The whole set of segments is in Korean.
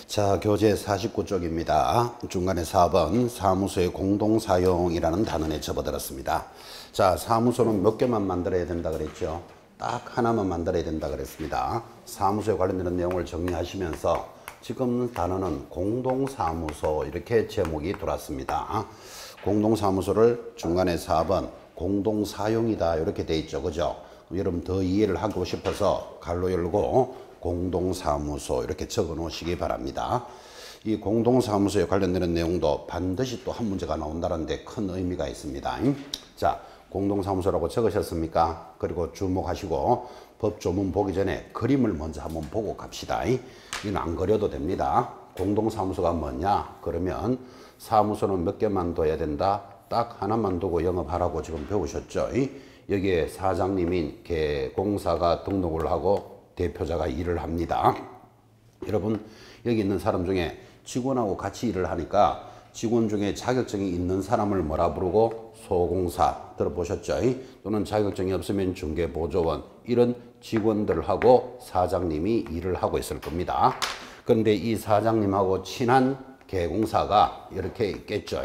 자, 교재 49쪽입니다. 중간에 4번 사무소의 공동사용이라는 단원에 접어들었습니다. 자, 사무소는 몇 개만 만들어야 된다 그랬죠? 딱 하나만 만들어야 된다 그랬습니다. 사무소에 관련되는 내용을 정리하시면서 지금 단어는 공동사무소 이렇게 제목이 들어왔습니다. 공동사무소를 중간에 4번 공동사용이다 이렇게 돼 있죠. 그죠? 여러분 더 이해를 하고 싶어서 갈로 열고 공동사무소 이렇게 적어 놓으시기 바랍니다. 이 공동사무소에 관련되는 내용도 반드시 또 한 문제가 나온다는 데 큰 의미가 있습니다. 자, 공동사무소라고 적으셨습니까? 그리고 주목하시고 법조문 보기 전에 그림을 먼저 한번 보고 갑시다. 이건 안 그려도 됩니다. 공동사무소가 뭐냐? 그러면 사무소는 몇 개만 둬야 된다? 딱 하나만 두고 영업하라고 지금 배우셨죠? 여기에 사장님인 개공사가 등록을 하고 대표자가 일을 합니다. 여러분 여기 있는 사람 중에 직원하고 같이 일을 하니까 직원 중에 자격증이 있는 사람을 뭐라 부르고 소공사 들어보셨죠? 또는 자격증이 없으면 중개보조원 이런 직원들하고 사장님이 일을 하고 있을 겁니다. 그런데 이 사장님하고 친한 개공사가 이렇게 있겠죠?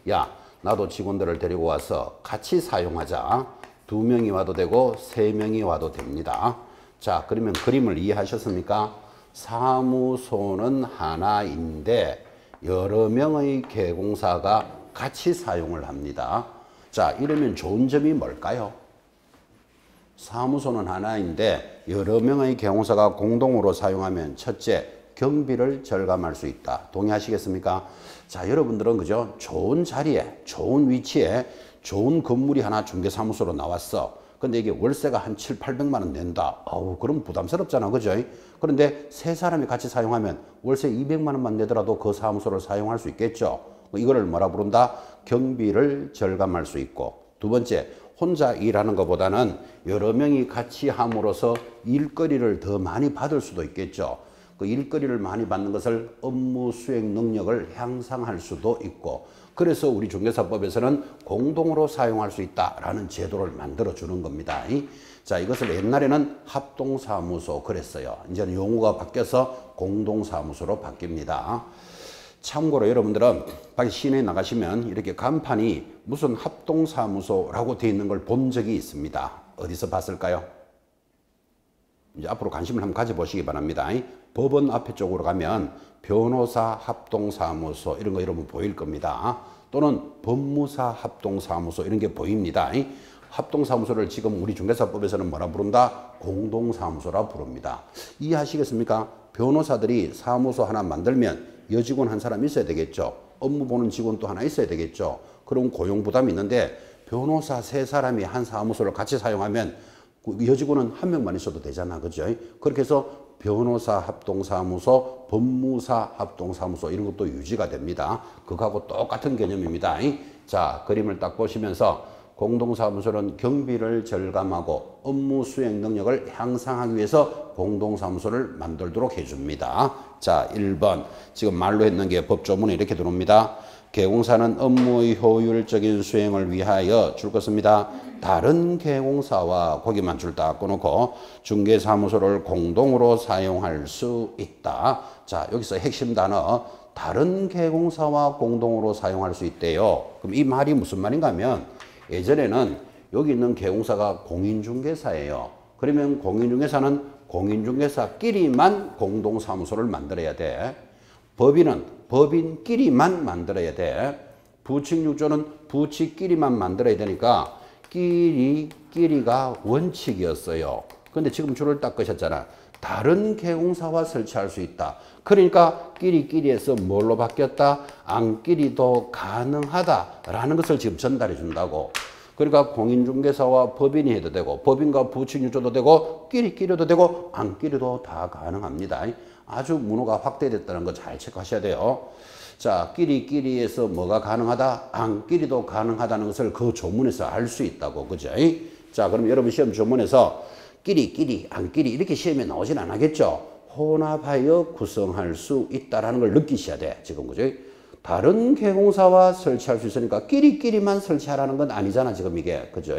야, 나도 직원들을 데리고 와서 같이 사용하자. 2명이 와도 되고 3명이 와도 됩니다. 자, 그러면 그림을 이해하셨습니까? 사무소는 하나인데 여러 명의 개공사가 같이 사용을 합니다. 자, 이러면 좋은 점이 뭘까요? 사무소는 하나인데 여러 명의 개공사가 공동으로 사용하면 첫째, 경비를 절감할 수 있다. 동의하시겠습니까? 자, 여러분들은 그죠? 좋은 자리에, 좋은 위치에 좋은 건물이 하나 중개사무소로 나왔어. 근데 이게 월세가 한 700~800만 원 낸다. 아우, 그럼 부담스럽잖아. 그죠? 그런데 세 사람이 같이 사용하면 월세 200만 원만 내더라도 그 사무소를 사용할 수 있겠죠. 이거를 뭐라 부른다? 경비를 절감할 수 있고. 두 번째, 혼자 일하는 것보다는 여러 명이 같이 함으로써 일거리를 더 많이 받을 수도 있겠죠. 그 일거리를 많이 받는 것을 업무 수행 능력을 향상할 수도 있고, 그래서 우리 중개사법에서는 공동으로 사용할 수 있다라는 제도를 만들어 주는 겁니다. 자, 이것을 옛날에는 합동사무소 그랬어요. 이제는 용어가 바뀌어서 공동사무소로 바뀝니다. 참고로 여러분들은 밖에 시내에 나가시면 이렇게 간판이 무슨 합동사무소라고 되어 있는 걸 본 적이 있습니다. 어디서 봤을까요? 이제 앞으로 관심을 한번 가져보시기 바랍니다. 법원 앞에 쪽으로 가면 변호사 합동사무소 이런 거 여러분 보일 겁니다. 또는 법무사 합동사무소 이런 게 보입니다. 합동사무소를 지금 우리 중개사법에서는 뭐라 부른다? 공동사무소라 부릅니다. 이해하시겠습니까? 변호사들이 사무소 하나 만들면 여직원 한 사람 있어야 되겠죠. 업무 보는 직원 또 하나 있어야 되겠죠. 그럼 고용 부담이 있는데 변호사 3사람이 한 사무소를 같이 사용하면 여직원은 1명만 있어도 되잖아. 그죠? 그렇게 해서 변호사 합동사무소, 법무사 합동사무소 이런 것도 유지가 됩니다. 그거하고 똑같은 개념입니다. 자, 그림을 딱 보시면서 공동사무소는 경비를 절감하고 업무 수행 능력을 향상하기 위해서 공동사무소를 만들도록 해줍니다. 자, 1번 지금 말로 했는 게 법조문에 이렇게 들어옵니다. 개공사는 업무의 효율적인 수행을 위하여 줄 것입니다. 다른 개공사와 거기만 줄 딱 꺼놓고 중개사무소를 공동으로 사용할 수 있다. 자, 여기서 핵심 단어 다른 개공사와 공동으로 사용할 수 있대요. 그럼 이 말이 무슨 말인가 하면 예전에는 여기 있는 개공사가 공인중개사예요. 그러면 공인중개사는 공인중개사끼리만 공동사무소를 만들어야 돼. 법인은 법인끼리만 만들어야 돼. 부칙6조는 부칙끼리만 만들어야 되니까 끼리가 원칙이었어요. 근데 지금 줄을 딱 끄셨잖아. 다른 개공사와 설치할 수 있다. 그러니까 끼리에서 뭘로 바뀌었다? 안끼리도 가능하다라는 것을 지금 전달해 준다고. 그러니까 공인중개사와 법인이 해도 되고 법인과 부칙6조도 되고 끼리도 되고 안끼리도 다 가능합니다. 아주 문호가 확대됐다는 거 잘 체크하셔야 돼요. 자, 끼리에서 뭐가 가능하다? 안끼리도 가능하다는 것을 그 조문에서 알 수 있다고. 그죠? 자, 그럼 여러분 시험 조문에서 끼리, 안끼리 이렇게 시험에 나오진 않겠죠? 혼합하여 구성할 수 있다는 걸 느끼셔야 돼. 지금 그죠? 다른 개공사와 설치할 수 있으니까 끼리만 설치하라는 건 아니잖아. 지금 이게. 그죠?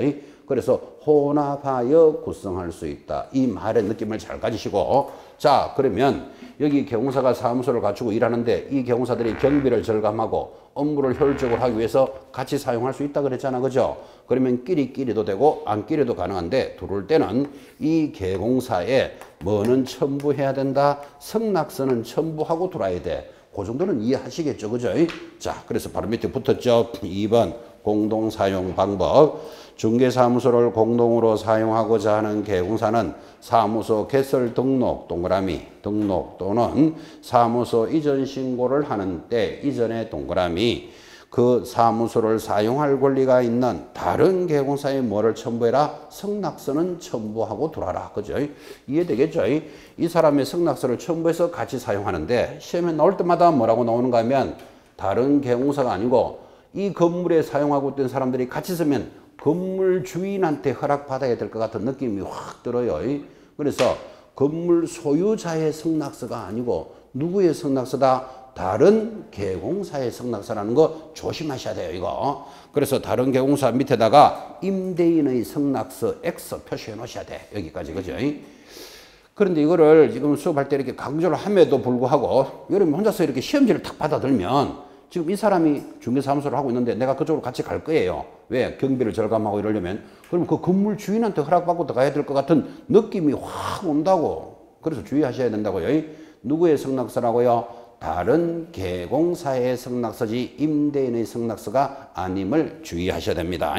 그래서 혼합하여 구성할 수 있다. 이 말의 느낌을 잘 가지시고, 자, 그러면 여기 개공사가 사무소를 갖추고 일하는데 이 개공사들이 경비를 절감하고 업무를 효율적으로 하기 위해서 같이 사용할 수 있다 그랬잖아. 그죠? 그러면 끼리도 되고 안 끼리도 가능한데 들어올 때는 이 개공사에 뭐는 첨부해야 된다. 승낙서는 첨부하고 들어와야 돼. 그 정도는 이해하시겠죠. 그죠? 자, 그래서 바로 밑에 붙었죠. 2번 공동사용 방법. 중개사무소를 공동으로 사용하고자 하는 개공사는 사무소 개설 등록 동그라미 등록 또는 사무소 이전 신고를 하는 때 이전의 동그라미 그 사무소를 사용할 권리가 있는 다른 개공사에 뭐를 첨부해라? 승낙서는 첨부하고 두라라. 그죠? 이해되겠죠? 이 사람의 승낙서를 첨부해서 같이 사용하는데 시험에 나올 때마다 뭐라고 나오는가 하면 다른 개공사가 아니고 이 건물에 사용하고 있던 사람들이 같이 쓰면 건물 주인한테 허락받아야 될 것 같은 느낌이 확 들어요. 그래서 건물 소유자의 승낙서가 아니고 누구의 승낙서다? 다른 개공사의 승낙서라는 거 조심하셔야 돼요. 이거. 그래서 다른 개공사 밑에다가 임대인의 승낙서 X 표시해 놓으셔야 돼. 여기까지. 그죠? 그런데 이거를 지금 수업할 때 이렇게 강조를 함에도 불구하고 여러분 혼자서 이렇게 시험지를 탁 받아들면 지금 이 사람이 중개사무소를 하고 있는데 내가 그쪽으로 같이 갈 거예요. 왜? 경비를 절감하고 이러려면. 그러면 그 건물 주인한테 허락받고 들어가야 될 것 같은 느낌이 확 온다고. 그래서 주의하셔야 된다고요. 누구의 승낙서라고요? 다른 개공사의 승낙서지 임대인의 승낙서가 아님을 주의하셔야 됩니다.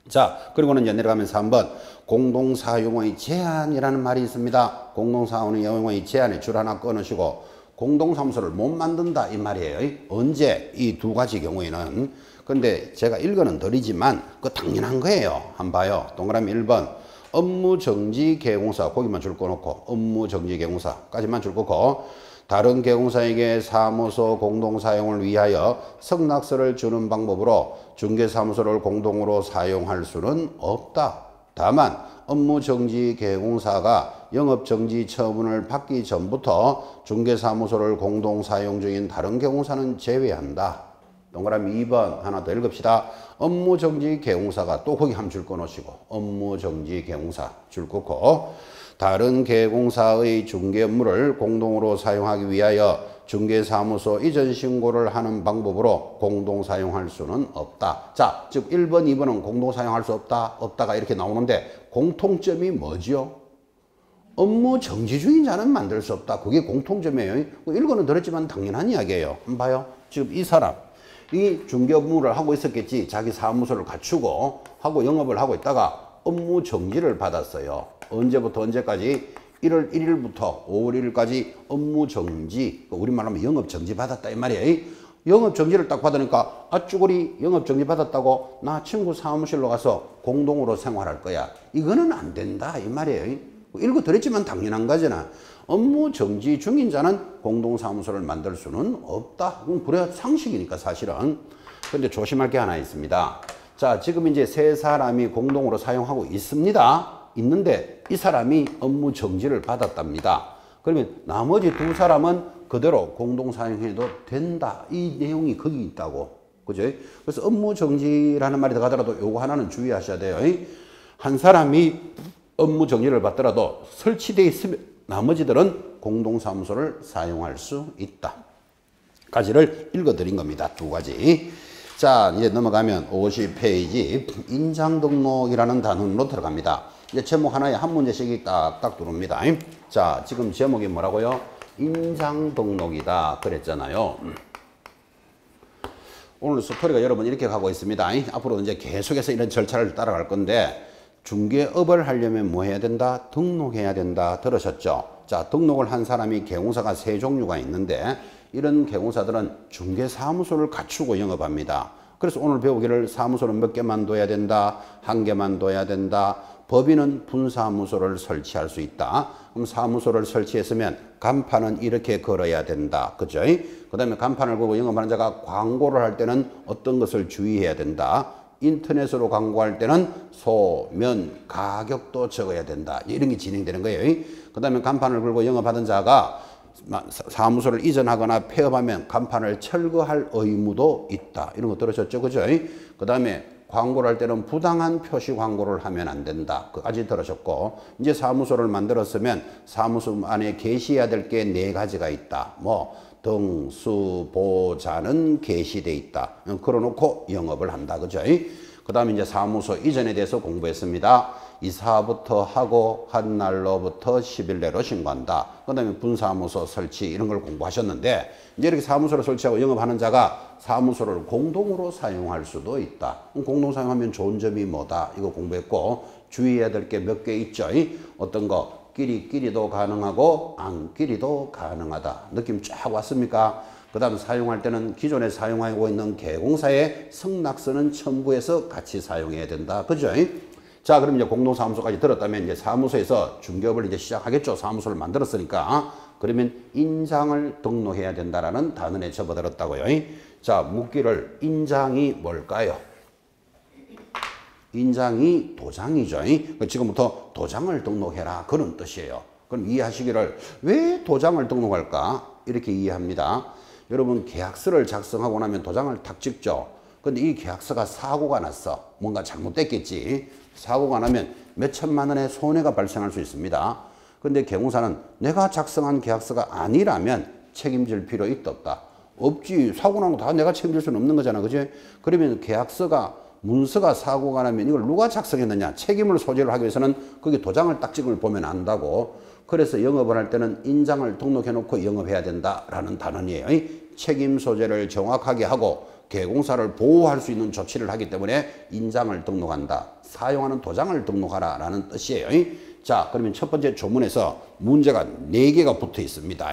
자, 그리고는 이제 내려가면서 한번 공동사용의 제한이라는 말이 있습니다. 공동사용의 제한의 줄 하나 끊으시고 공동사무소를 못 만든다 이 말이에요. 언제? 이 두 가지 경우에는. 근데 제가 읽어는 드리지만 그거 당연한 거예요. 한번 봐요. 동그라미 1번 업무정지 개공사 거기만 줄 꺼놓고 업무정지 개공사까지만 줄 꺼놓고 다른 개공사에게 사무소 공동사용을 위하여 승낙서를 주는 방법으로 중개사무소를 공동으로 사용할 수는 없다. 다만 업무정지 개공사가 영업정지 처분을 받기 전부터 중개사무소를 공동사용 중인 다른 개공사는 제외한다. 동그라미 2번 하나 더 읽읍시다. 업무정지 개공사가 또 거기 한 줄 꺼놓으시고 업무정지 개공사 줄 끊고 다른 개공사의 중개 업무를 공동으로 사용하기 위하여 중개사무소 이전 신고를 하는 방법으로 공동사용할 수는 없다. 자, 즉 1번, 2번은 공동사용할 수 없다, 없다가 이렇게 나오는데 공통점이 뭐죠? 업무 정지 중인 자는 만들 수 없다. 그게 공통점이에요. 읽어는 들었지만 당연한 이야기예요. 한번 봐요. 지금 이 사람, 이 중개 업무를 하고 있었겠지. 자기 사무소를 갖추고 하고 영업을 하고 있다가 업무 정지를 받았어요. 언제부터 언제까지? 1월 1일부터 5월 1일까지 업무 정지, 우리말로 하면 영업 정지 받았다 이 말이에요. 영업 정지를 딱 받으니까 쭈구리 영업 정지 받았다고 나 친구 사무실로 가서 공동으로 생활할 거야. 이거는 안 된다 이 말이에요. 읽어 드렸지만 당연한 거잖아. 업무 정지 중인 자는 공동사무소를 만들 수는 없다. 그건 그래야 상식이니까 사실은. 근데 조심할 게 하나 있습니다. 자, 지금 이제 세 사람이 공동으로 사용하고 있습니다. 있는데 이 사람이 업무 정지를 받았답니다. 그러면 나머지 두 사람은 그대로 공동 사용해도 된다. 이 내용이 거기 있다고. 그죠? 그래서 업무 정지라는 말이 들어가더라도 요거 하나는 주의하셔야 돼요. 한 사람이 업무 정지를 받더라도 설치되어 있으면 나머지들은 공동사무소를 사용할 수 있다. 까지를 읽어드린 겁니다. 두 가지. 자, 이제 넘어가면 50페이지 인장 등록이라는 단원으로 들어갑니다. 이제 제목 하나에 한 문제씩이 딱딱 들어옵니다. 자, 지금 제목이 뭐라고요? 인장 등록이다 그랬잖아요. 오늘 스토리가 여러분 이렇게 가고 있습니다. 앞으로 이제 계속해서 이런 절차를 따라갈 건데 중개업을 하려면 뭐 해야 된다? 등록해야 된다. 들으셨죠? 자, 등록을 한 사람이 개공사가 세 종류가 있는데 이런 개공사들은 중개사무소를 갖추고 영업합니다. 그래서 오늘 배우기를 사무소는 몇 개만 둬야 된다, 한 개만 둬야 된다, 법인은 분사무소를 설치할 수 있다. 그럼 사무소를 설치했으면 간판은 이렇게 걸어야 된다. 그죠? 그 다음에 간판을 걸고 영업하는 자가 광고를 할 때는 어떤 것을 주의해야 된다. 인터넷으로 광고할 때는 소면, 가격도 적어야 된다. 이런 게 진행되는 거예요. 그 다음에 간판을 걸고 영업하던 자가 사무소를 이전하거나 폐업하면 간판을 철거할 의무도 있다. 이런 거 들으셨죠? 그죠? 그 다음에 광고를 할 때는 부당한 표시 광고를 하면 안 된다. 그까지 들으셨고, 이제 사무소를 만들었으면 사무소 안에 게시해야 될 게 4가지가 있다. 뭐 등수보자는 게시돼 있다. 그러놓고 영업을 한다. 그죠? 그 다음에 이제 사무소 이전에 대해서 공부했습니다. 이사부터 하고 한 날로부터 10일 내로 신고한다. 그 다음에 분사무소 설치 이런 걸 공부하셨는데, 이제 이렇게 사무소를 설치하고 영업하는 자가 사무소를 공동으로 사용할 수도 있다. 공동 사용하면 좋은 점이 뭐다? 이거 공부했고, 주의해야 될 게 몇 개 있죠. 어떤 거 끼리도 가능하고 안끼리도 가능하다. 느낌 쫙 왔습니까? 그 다음 사용할 때는 기존에 사용하고 있는 개공사의 성낙서는 첨부해서 같이 사용해야 된다. 그죠? 자, 그럼 이제 공동사무소까지 들었다면 이제 사무소에서 중개업을 이제 시작하겠죠. 사무소를 만들었으니까. 그러면 인장을 등록해야 된다라는 단원에 접어들었다고요. 자, 묻기를 인장이 뭘까요? 인장이 도장이죠. 지금부터 도장을 등록해라. 그런 뜻이에요. 그럼 이해하시기를 왜 도장을 등록할까? 이렇게 이해합니다. 여러분 계약서를 작성하고 나면 도장을 탁 찍죠. 근데 이 계약서가 사고가 났어. 뭔가 잘못됐겠지. 사고가 나면 몇 천만 원의 손해가 발생할 수 있습니다. 근데 개공사는 내가 작성한 계약서가 아니라면 책임질 필요 있다 없다? 없지. 사고 난 거 다 내가 책임질 수는 없는 거잖아. 그지? 그러면 계약서가 문서가 사고가 나면 이걸 누가 작성했느냐 책임을 소재를 하기 위해서는 거기 도장을 딱 찍은 걸 보면 안다고. 그래서 영업을 할 때는 인장을 등록해 놓고 영업해야 된다라는 단원이에요. 책임 소재를 정확하게 하고 개공사를 보호할 수 있는 조치를 하기 때문에 인장을 등록한다. 사용하는 도장을 등록하라 라는 뜻이에요. 자, 그러면 첫 번째 조문에서 문제가 4개가 붙어 있습니다.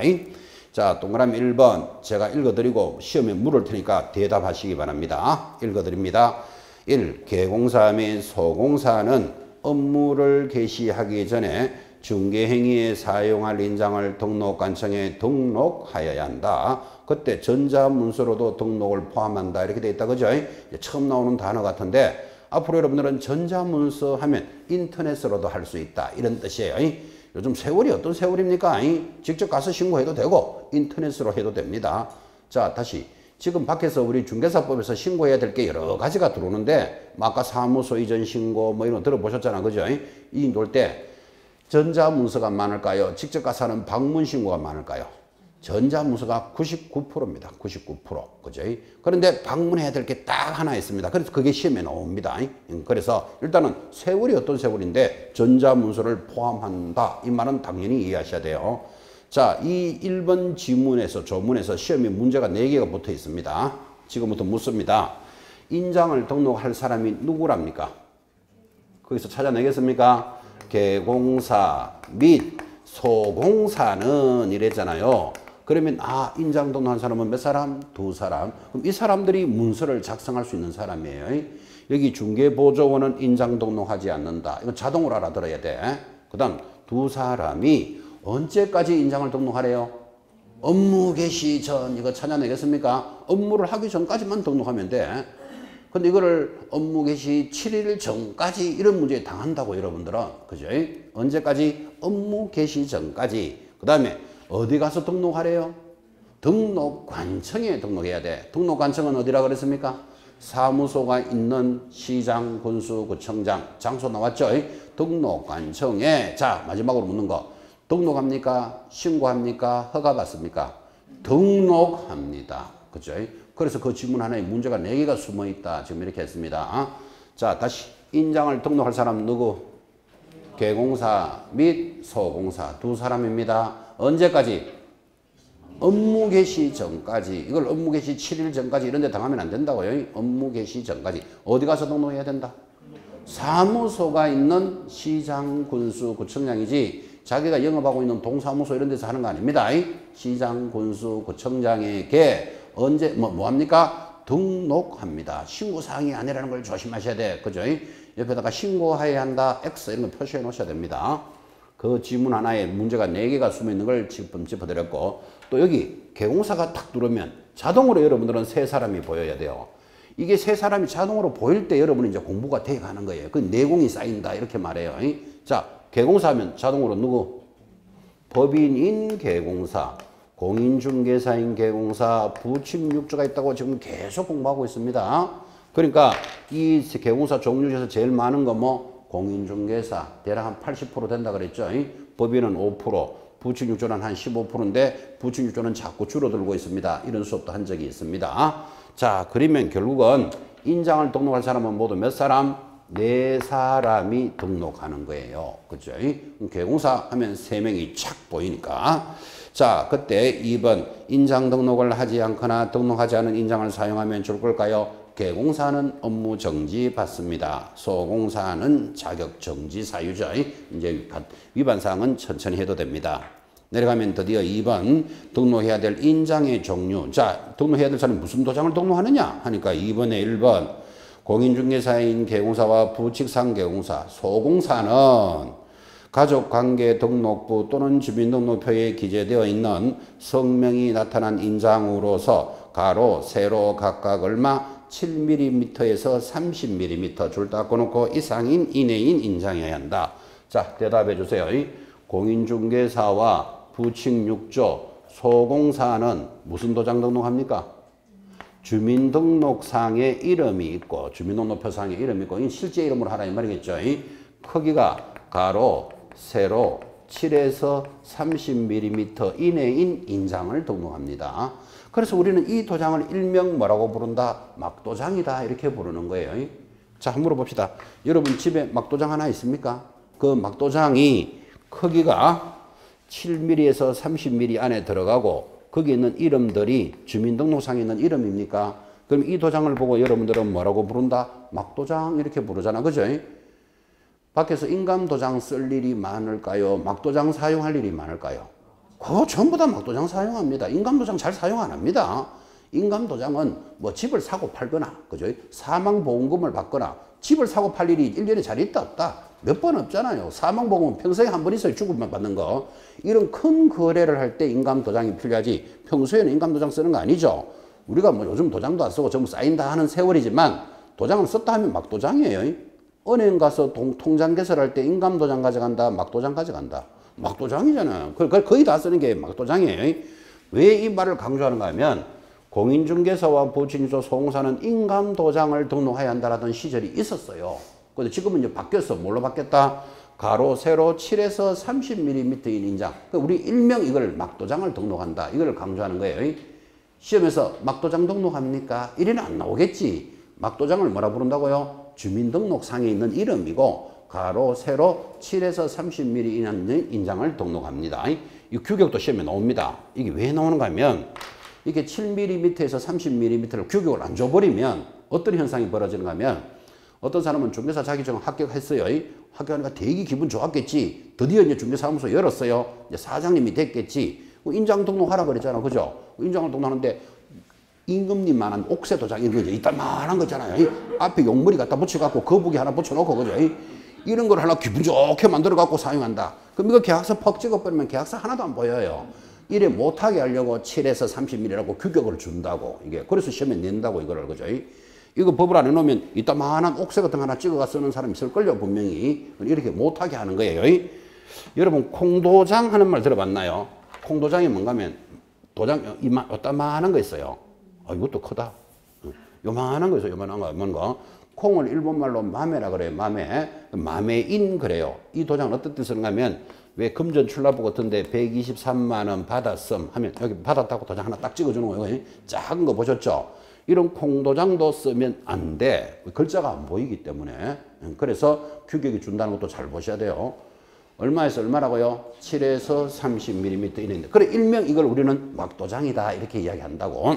자, 동그라미 1번 제가 읽어드리고 시험에 물을 테니까 대답하시기 바랍니다. 읽어드립니다. 1. 개공사 및 소공사는 업무를 개시하기 전에 중개행위에 사용할 인장을 등록관청에 등록하여야 한다. 그때 전자문서로도 등록을 포함한다. 이렇게 돼 있다. 그죠? 처음 나오는 단어 같은데 앞으로 여러분들은 전자문서 하면 인터넷으로도 할 수 있다. 이런 뜻이에요. 요즘 세월이 어떤 세월입니까? 직접 가서 신고해도 되고 인터넷으로 해도 됩니다. 자, 다시. 지금 밖에서 우리 중개사법에서 신고해야 될 게 여러 가지가 들어오는데 아까 사무소 이전 신고 뭐 이런 거 들어보셨잖아. 그죠? 이 놀 때 전자문서가 많을까요? 직접 가서 하는 방문 신고가 많을까요? 전자문서가 99%입니다. 99%. 그죠? 그런데 방문해야 될 게 딱 하나 있습니다. 그래서 그게 시험에 나옵니다. 그래서 일단은 세월이 어떤 세월인데 전자문서를 포함한다. 이 말은 당연히 이해하셔야 돼요. 자, 이 1번 지문에서 조문에서 시험에 문제가 4개가 붙어 있습니다. 지금부터 묻습니다. 인장을 등록할 사람이 누구랍니까? 거기서 찾아내겠습니까? 개공사 및 소공사는 이랬잖아요. 그러면 인장 등록한 사람은 몇 사람? 2사람. 그럼 이 사람들이 문서를 작성할 수 있는 사람이에요. 여기 중개보조원은 인장 등록하지 않는다. 이건 자동으로 알아들어야 돼. 그 다음 2사람이 언제까지 인장을 등록하래요? 업무 개시 전. 이거 찾아내겠습니까? 업무를 하기 전까지만 등록하면 돼. 근데 이거를 업무 개시 7일 전까지 이런 문제에 당한다고 여러분들은. 그죠? 언제까지? 업무 개시 전까지. 그 다음에 어디 가서 등록하래요? 등록관청에 등록해야 돼. 등록관청은 어디라 그랬습니까? 사무소가 있는 시장, 군수, 구청장. 장소 나왔죠? 등록관청에. 자, 마지막으로 묻는 거. 등록합니까? 신고합니까? 허가받습니까? 등록합니다. 그죠? 그래서 그 지문 하나에 문제가 4개가 숨어 있다. 지금 이렇게 했습니다. 자, 다시 인장을 등록할 사람 누구? 개공사 및 소공사 2사람입니다. 언제까지? 업무 개시 전까지. 이걸 업무 개시 7일 전까지 이런 데 당하면 안 된다고요. 업무 개시 전까지. 어디 가서 등록해야 된다? 사무소가 있는 시장, 군수, 구청장이지 자기가 영업하고 있는 동사무소 이런 데서 하는 거 아닙니다. 시장, 군수, 구청장에게 언제 뭐합니까? 등록합니다. 신고사항이 아니라는 걸 조심하셔야 돼. 그죠? 옆에다가 신고해야 한다. X 이런 거 표시해 놓으셔야 됩니다. 그 지문 하나에 문제가 4개가 숨어 있는 걸 지금 짚어드렸고, 또 여기 개공사가 탁 누르면 자동으로 여러분들은 3사람이 보여야 돼요. 이게 3사람이 자동으로 보일 때 여러분은 이제 공부가 돼 가는 거예요. 그 내공이 쌓인다. 이렇게 말해요. 자, 개공사 하면 자동으로 누구? 법인인 개공사, 공인중개사인 개공사, 부침육조가 있다고 지금 계속 공부하고 있습니다. 그러니까 이 개공사 종류 중에서 제일 많은 거 뭐 공인중개사 대략 한 80% 된다 그랬죠. 법인은 5%, 부칙육조는 한 15%인데 부칙육조는 자꾸 줄어들고 있습니다. 이런 수업도 한 적이 있습니다. 자, 그러면 결국은 인장을 등록할 사람은 모두 몇 사람? 4사람이 등록하는 거예요. 그죠? 개공사 하면 3명이 착 보이니까. 자, 그때 2번 인장 등록을 하지 않거나 등록하지 않은 인장을 사용하면 줄 걸까요? 개공사는 업무 정지 받습니다. 소공사는 자격 정지 사유죠. 이제 위반 사항은 천천히 해도 됩니다. 내려가면 드디어 2번 등록해야 될 인장의 종류. 자, 등록해야 될 사람이 무슨 도장을 등록하느냐 하니까 2번에 1번 공인중개사인 개공사와 부칙상개공사, 소공사는 가족관계등록부 또는 주민등록표에 기재되어 있는 성명이 나타난 인장으로서 가로, 세로 각각 얼마? 7mm에서 30mm 줄 닦아놓고 이상인 이내인 인장해야 한다. 자, 대답해 주세요. 공인중개사와 부칙육조, 소공사는 무슨 도장 등록합니까? 주민등록상에 이름이 있고 주민등록표상에 이름이 있고 실제 이름으로 하라 이 말이겠죠. 크기가 가로, 세로 7에서 30mm 이내인 인장을 등록합니다. 그래서 우리는 이 도장을 일명 뭐라고 부른다? 막도장이다 이렇게 부르는 거예요. 자, 한번 물어봅시다. 여러분 집에 막도장 하나 있습니까? 그 막도장이 크기가 7mm에서 30mm 안에 들어가고 거기 있는 이름들이 주민등록상에 있는 이름입니까? 그럼 이 도장을 보고 여러분들은 뭐라고 부른다? 막도장 이렇게 부르잖아. 그죠? 밖에서 인감도장 쓸 일이 많을까요? 막도장 사용할 일이 많을까요? 그거 전부 다 막도장 사용합니다. 인감도장 잘 사용 안 합니다. 인감도장은 뭐 집을 사고 팔거나, 그죠? 사망보험금을 받거나, 집을 사고 팔 일이 1년에 잘 있다 없다? 몇 번 없잖아요. 사망보험은 평소에 한 번 있어요. 죽으면 받는 거. 이런 큰 거래를 할 때 인감도장이 필요하지 평소에는 인감도장 쓰는 거 아니죠. 우리가 뭐 요즘 도장도 안 쓰고 전부 사인다 하는 세월이지만 도장을 썼다 하면 막도장이에요. 은행 가서 통장 개설할 때 인감도장 가져간다, 막도장 가져간다. 막도장이잖아요. 거의 다 쓰는 게 막도장이에요. 왜 이 말을 강조하는가 하면 공인중개사와 부칙육조, 소공사는 인감도장을 등록해야 한다라던 시절이 있었어요. 근데 지금은 이제 바뀌었어. 뭘로 바뀌었다? 가로, 세로 7에서 30mm인 인장. 우리 일명 이걸 막도장을 등록한다. 이걸 강조하는 거예요. 시험에서 막도장 등록합니까? 이래는 안 나오겠지. 막도장을 뭐라 부른다고요? 주민등록상에 있는 이름이고 가로, 세로 7에서 30mm 이내의 인장을 등록합니다. 이 규격도 시험에 나옵니다. 이게 왜 나오는가 하면 이게 7mm에서 30mm를 규격을 안 줘버리면 어떤 현상이 벌어지는가 하면 어떤 사람은 중개사 자격증 합격했어요. 합격하니까 되게 기분 좋았겠지. 드디어 이제 중개사무소 열었어요. 이제 사장님이 됐겠지. 인장 등록하라 그랬잖아. 그죠? 인장을 등록하는데 임금님만한 옥새 도장 이런 거 이따만한 거 있잖아요. 앞에 용머리 갖다 붙여갖고 거북이 하나 붙여놓고 그죠? 이런 걸 하나 기분 좋게 만들어갖고 사용한다. 그럼 이거 계약서 퍽 찍어버리면 계약서 하나도 안 보여요. 이래 못하게 하려고 7에서 30mm라고 규격을 준다고. 이게 그래서 시험에 낸다고 이거를 그죠? 이거 법을 안 해놓으면 이따만한 옥새 같은 거 하나 찍어가 쓰는 사람이 있을걸요. 분명히. 이렇게 못하게 하는 거예요. 여러분 콩도장 하는 말 들어봤나요? 콩도장이 뭔가 하면 도장 이따만한 거 있어요. 이것도 크다. 요만한 거 있어요. 요만한 거. 콩을 일본말로 마매라 그래요. 마매인 그래요. 이 도장은 어떤 뜻을 하면 왜 금전 출납부 같은데 123만 원 받았음 하면 여기 받았다고 도장 하나 딱 찍어주는 거예요. 작은 거 보셨죠? 이런 콩도장도 쓰면 안 돼. 글자가 안 보이기 때문에. 그래서 규격이 준다는 것도 잘 보셔야 돼요. 얼마에서 얼마라고요? 7에서 30mm 이내인데. 그래 일명 이걸 우리는 막도장이다 이렇게 이야기한다고.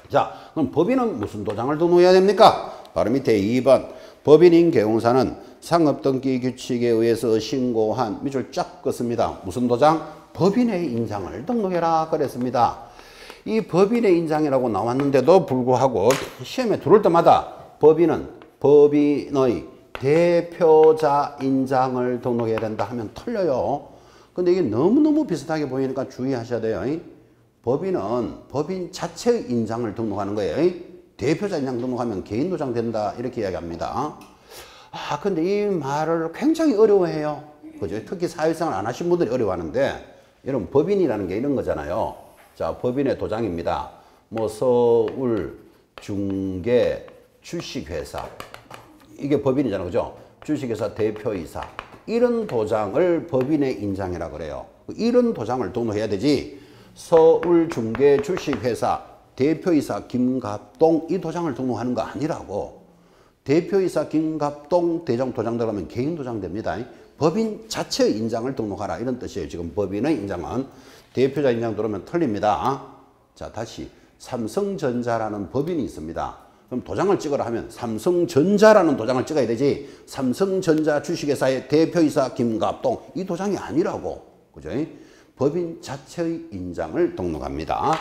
자, 그럼 법인은 무슨 도장을 등록해야 됩니까? 바로 밑에 2번. 법인인 개공사는 상업등기 규칙에 의해서 신고한 밑줄 쫙 긋습니다. 무슨 도장? 법인의 인장을 등록해라 그랬습니다. 이 법인의 인장이라고 나왔는데도 불구하고 시험에 들어올 때마다 법인은 법인의 대표자 인장을 등록해야 된다 하면 틀려요. 근데 이게 너무너무 비슷하게 보이니까 주의하셔야 돼요. 법인은 법인 자체의 인장을 등록하는 거예요. 대표자 인장 등록하면 개인 도장 된다 이렇게 이야기합니다. 근데 이 말을 굉장히 어려워해요. 그죠? 특히 사회생활 안 하신 분들이 어려워하는데 여러분 법인이라는 게 이런 거잖아요. 자, 법인의 도장입니다. 뭐 서울, 중계, 주식회사. 이게 법인이잖아, 그죠? 주식회사 대표이사. 이런 도장을 법인의 인장이라고 그래요. 이런 도장을 등록해야 되지. 서울중개 주식회사 대표이사 김갑동 이 도장을 등록하는 거 아니라고. 대표이사 김갑동 도장 들어가면 개인 도장 됩니다. 법인 자체의 인장을 등록하라 이런 뜻이에요. 지금 법인의 인장은 대표자 인장 들어오면 틀립니다. 자, 다시 삼성전자라는 법인이 있습니다. 그럼 도장을 찍으라 하면 삼성전자라는 도장을 찍어야 되지. 삼성전자 주식회사의 대표이사 김갑동 이 도장이 아니라고. 그죠? 법인 자체의 인장을 등록합니다.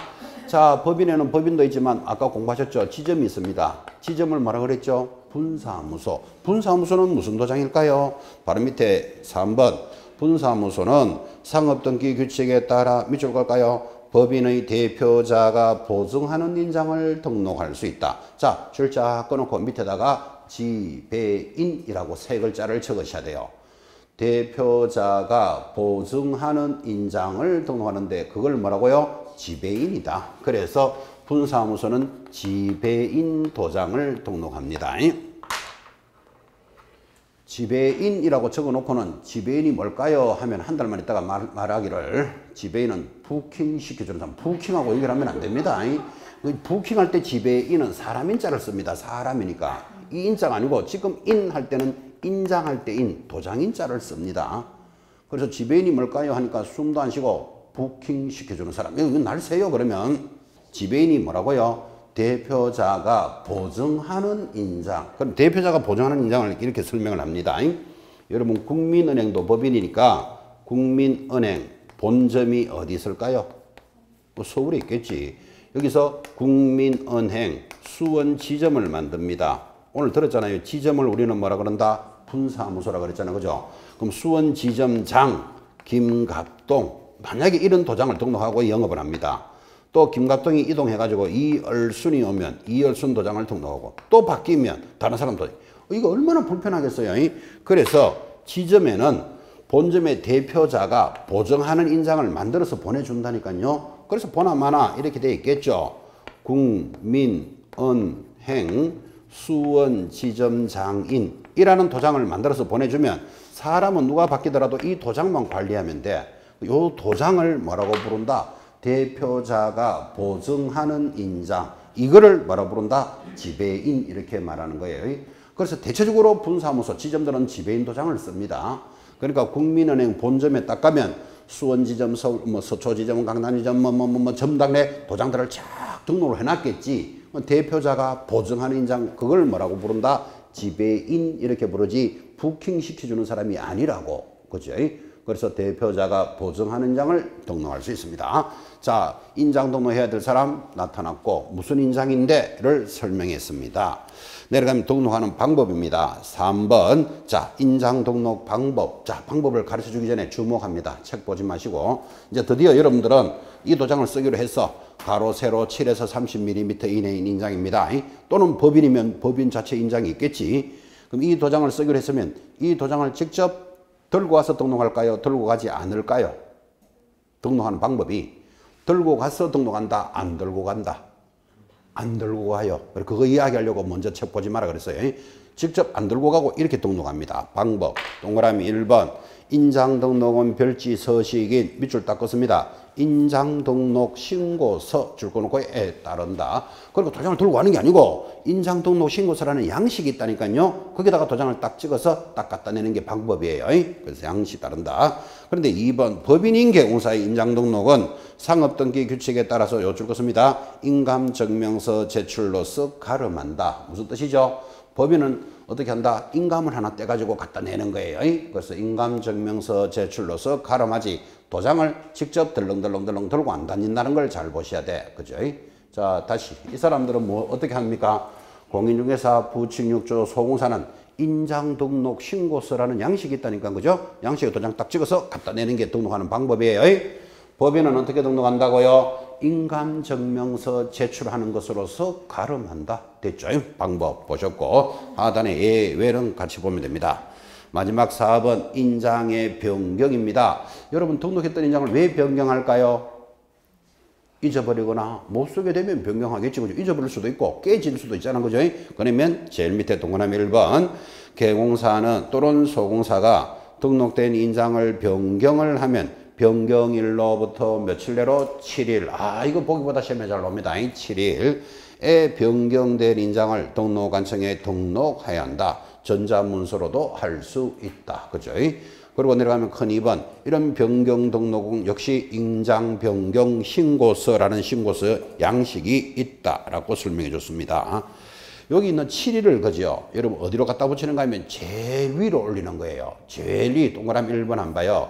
자, 법인에는 법인도 있지만 아까 공부하셨죠? 지점이 있습니다. 지점을 뭐라고 그랬죠? 분사무소. 분사무소는 무슨 도장일까요? 바로 밑에 3번. 분사무소는 상업등기 규칙에 따라 밑줄 걸까요? 법인의 대표자가 보증하는 인장을 등록할 수 있다. 자, 줄 쫙 꺼놓고 밑에다가 지배인이라고 세 글자를 적으셔야 돼요. 대표자가 보증하는 인장을 등록하는데 그걸 뭐라고요? 지배인이다. 그래서 분사무소는 지배인 도장을 등록합니다. 지배인이라고 적어놓고는 지배인이 뭘까요? 하면 한 달만 있다가 말하기를 지배인은 부킹시켜주는 사람. 부킹하고 얘기를 하면 안 됩니다. 부킹할 때 지배인은 사람 인자를 씁니다. 사람이니까. 이 인자가 아니고 지금 인 할 때는 인장할 때 인, 도장 인자를 씁니다. 그래서 지배인이 뭘까요? 하니까 숨도 안 쉬고 부킹시켜주는 사람. 이건 날 세요 그러면. 지배인이 뭐라고요? 대표자가 보증하는 인장. 그럼 대표자가 보증하는 인장을 이렇게 설명을 합니다. 여러분 국민은행도 법인이니까 국민은행 본점이 어디 있을까요? 뭐 서울에 있겠지. 여기서 국민은행 수원 지점을 만듭니다. 오늘 들었잖아요. 지점을 우리는 뭐라 그런다? 분사무소라 그랬잖아요. 그죠? 그럼 수원 지점장 김갑동. 만약에 이런 도장을 등록하고 영업을 합니다. 또 김갑동이 이동해가지고 이얼순이 오면 이얼순 도장을 등록하고 또 바뀌면 다른 사람 도장. 이거 얼마나 불편하겠어요. 그래서 지점에는 본점의 대표자가 보증하는 인장을 만들어서 보내준다니까요. 그래서 보나마나 이렇게 돼 있겠죠. 국민은행 수원지점장인이라는 도장을 만들어서 보내주면 사람은 누가 바뀌더라도 이 도장만 관리하면 돼. 이 도장을 뭐라고 부른다? 대표자가 보증하는 인장. 이거를 뭐라 부른다? 지배인 이렇게 말하는 거예요. 그래서 대체적으로 분사무소 지점들은 지배인 도장을 씁니다. 그러니까 국민은행 본점에 딱 가면 수원지점, 서초지점, 강남지점, 점당내 도장들을 쫙 등록을 해놨겠지. 대표자가 보증하는 인장, 그걸 뭐라고 부른다? 지배인 이렇게 부르지 부킹시켜주는 사람이 아니라고. 그죠? 그래서 대표자가 보증하는 인장을 등록할 수 있습니다. 자, 인장 등록해야 될 사람 나타났고 무슨 인장인데를 설명했습니다. 내려가면 등록하는 방법입니다. 3번. 자, 인장 등록 방법. 자, 방법을 가르쳐 주기 전에 주목합니다. 책 보지 마시고. 이제 드디어 여러분들은 이 도장을 쓰기로 해서 가로, 세로 7에서 30mm 이내인 인장입니다. 또는 법인이면 법인 자체 인장이 있겠지. 그럼 이 도장을 쓰기로 했으면 이 도장을 직접 들고 와서 등록할까요? 들고 가지 않을까요? 등록하는 방법이 들고 가서 등록한다? 안 들고 간다? 안 들고 가요. 그거 이야기하려고 먼저 책 보지 마라 그랬어요. 직접 안 들고 가고 이렇게 등록합니다. 방법. 동그라미 1번. 인장 등록은 별지 서식인 밑줄 딱 껐습니다. 인장 등록 신고서 줄 꺼놓고에 따른다. 그리고 도장을 들고 가는 게 아니고 인장 등록 신고서라는 양식이 있다니까요. 거기다가 도장을 딱 찍어서 딱 갖다 내는 게 방법이에요. 그래서 양식 따른다. 그런데 2번 법인인 경우사의 인장 등록은 상업등기 규칙에 따라서 요 줄 껐습니다. 인감증명서 제출로서 가름한다. 무슨 뜻이죠? 법인은 어떻게 한다? 인감을 하나 떼가지고 갖다 내는 거예요. 그래서 인감증명서 제출로서 가름하지 도장을 직접 덜렁덜렁 들고 안 다닌다는 걸 잘 보셔야 돼. 그죠? 자, 다시 이 사람들은 뭐 어떻게 합니까? 공인중개사 부칙6조 소공사는 인장 등록 신고서라는 양식이 있다니까. 그죠? 양식에 도장 딱 찍어서 갖다 내는 게 등록하는 방법이에요. 법인은 어떻게 등록한다고요? 인감증명서 제출하는 것으로서 가름한다. 됐죠? 방법 보셨고 하단에 예외는 같이 보면 됩니다. 마지막 4번 인장의 변경입니다. 여러분 등록했던 인장을 왜 변경할까요? 잊어버리거나 못 쓰게 되면 변경하겠지. 그죠? 잊어버릴 수도 있고 깨질 수도 있잖아. 그죠? 그러면 제일 밑에 동그라미 1번 개공사는 또는 소공사가 등록된 인장을 변경을 하면 변경일로부터 며칠 내로 7일. 이거 보기보다 시험에 잘 옵니다. 7일에 변경된 인장을 등록관청에 등록해야 한다. 전자문서로도 할 수 있다. 그죠? 그리고 내려가면 큰 2번 이런 변경 등록 역시 인장 변경 신고서라는 신고서 양식이 있다라고 설명해 줬습니다. 여기 있는 7일을 그죠? 여러분 어디로 갖다 붙이는가 하면 제일 위로 올리는 거예요. 제일 위 동그라미 1번 안 봐요.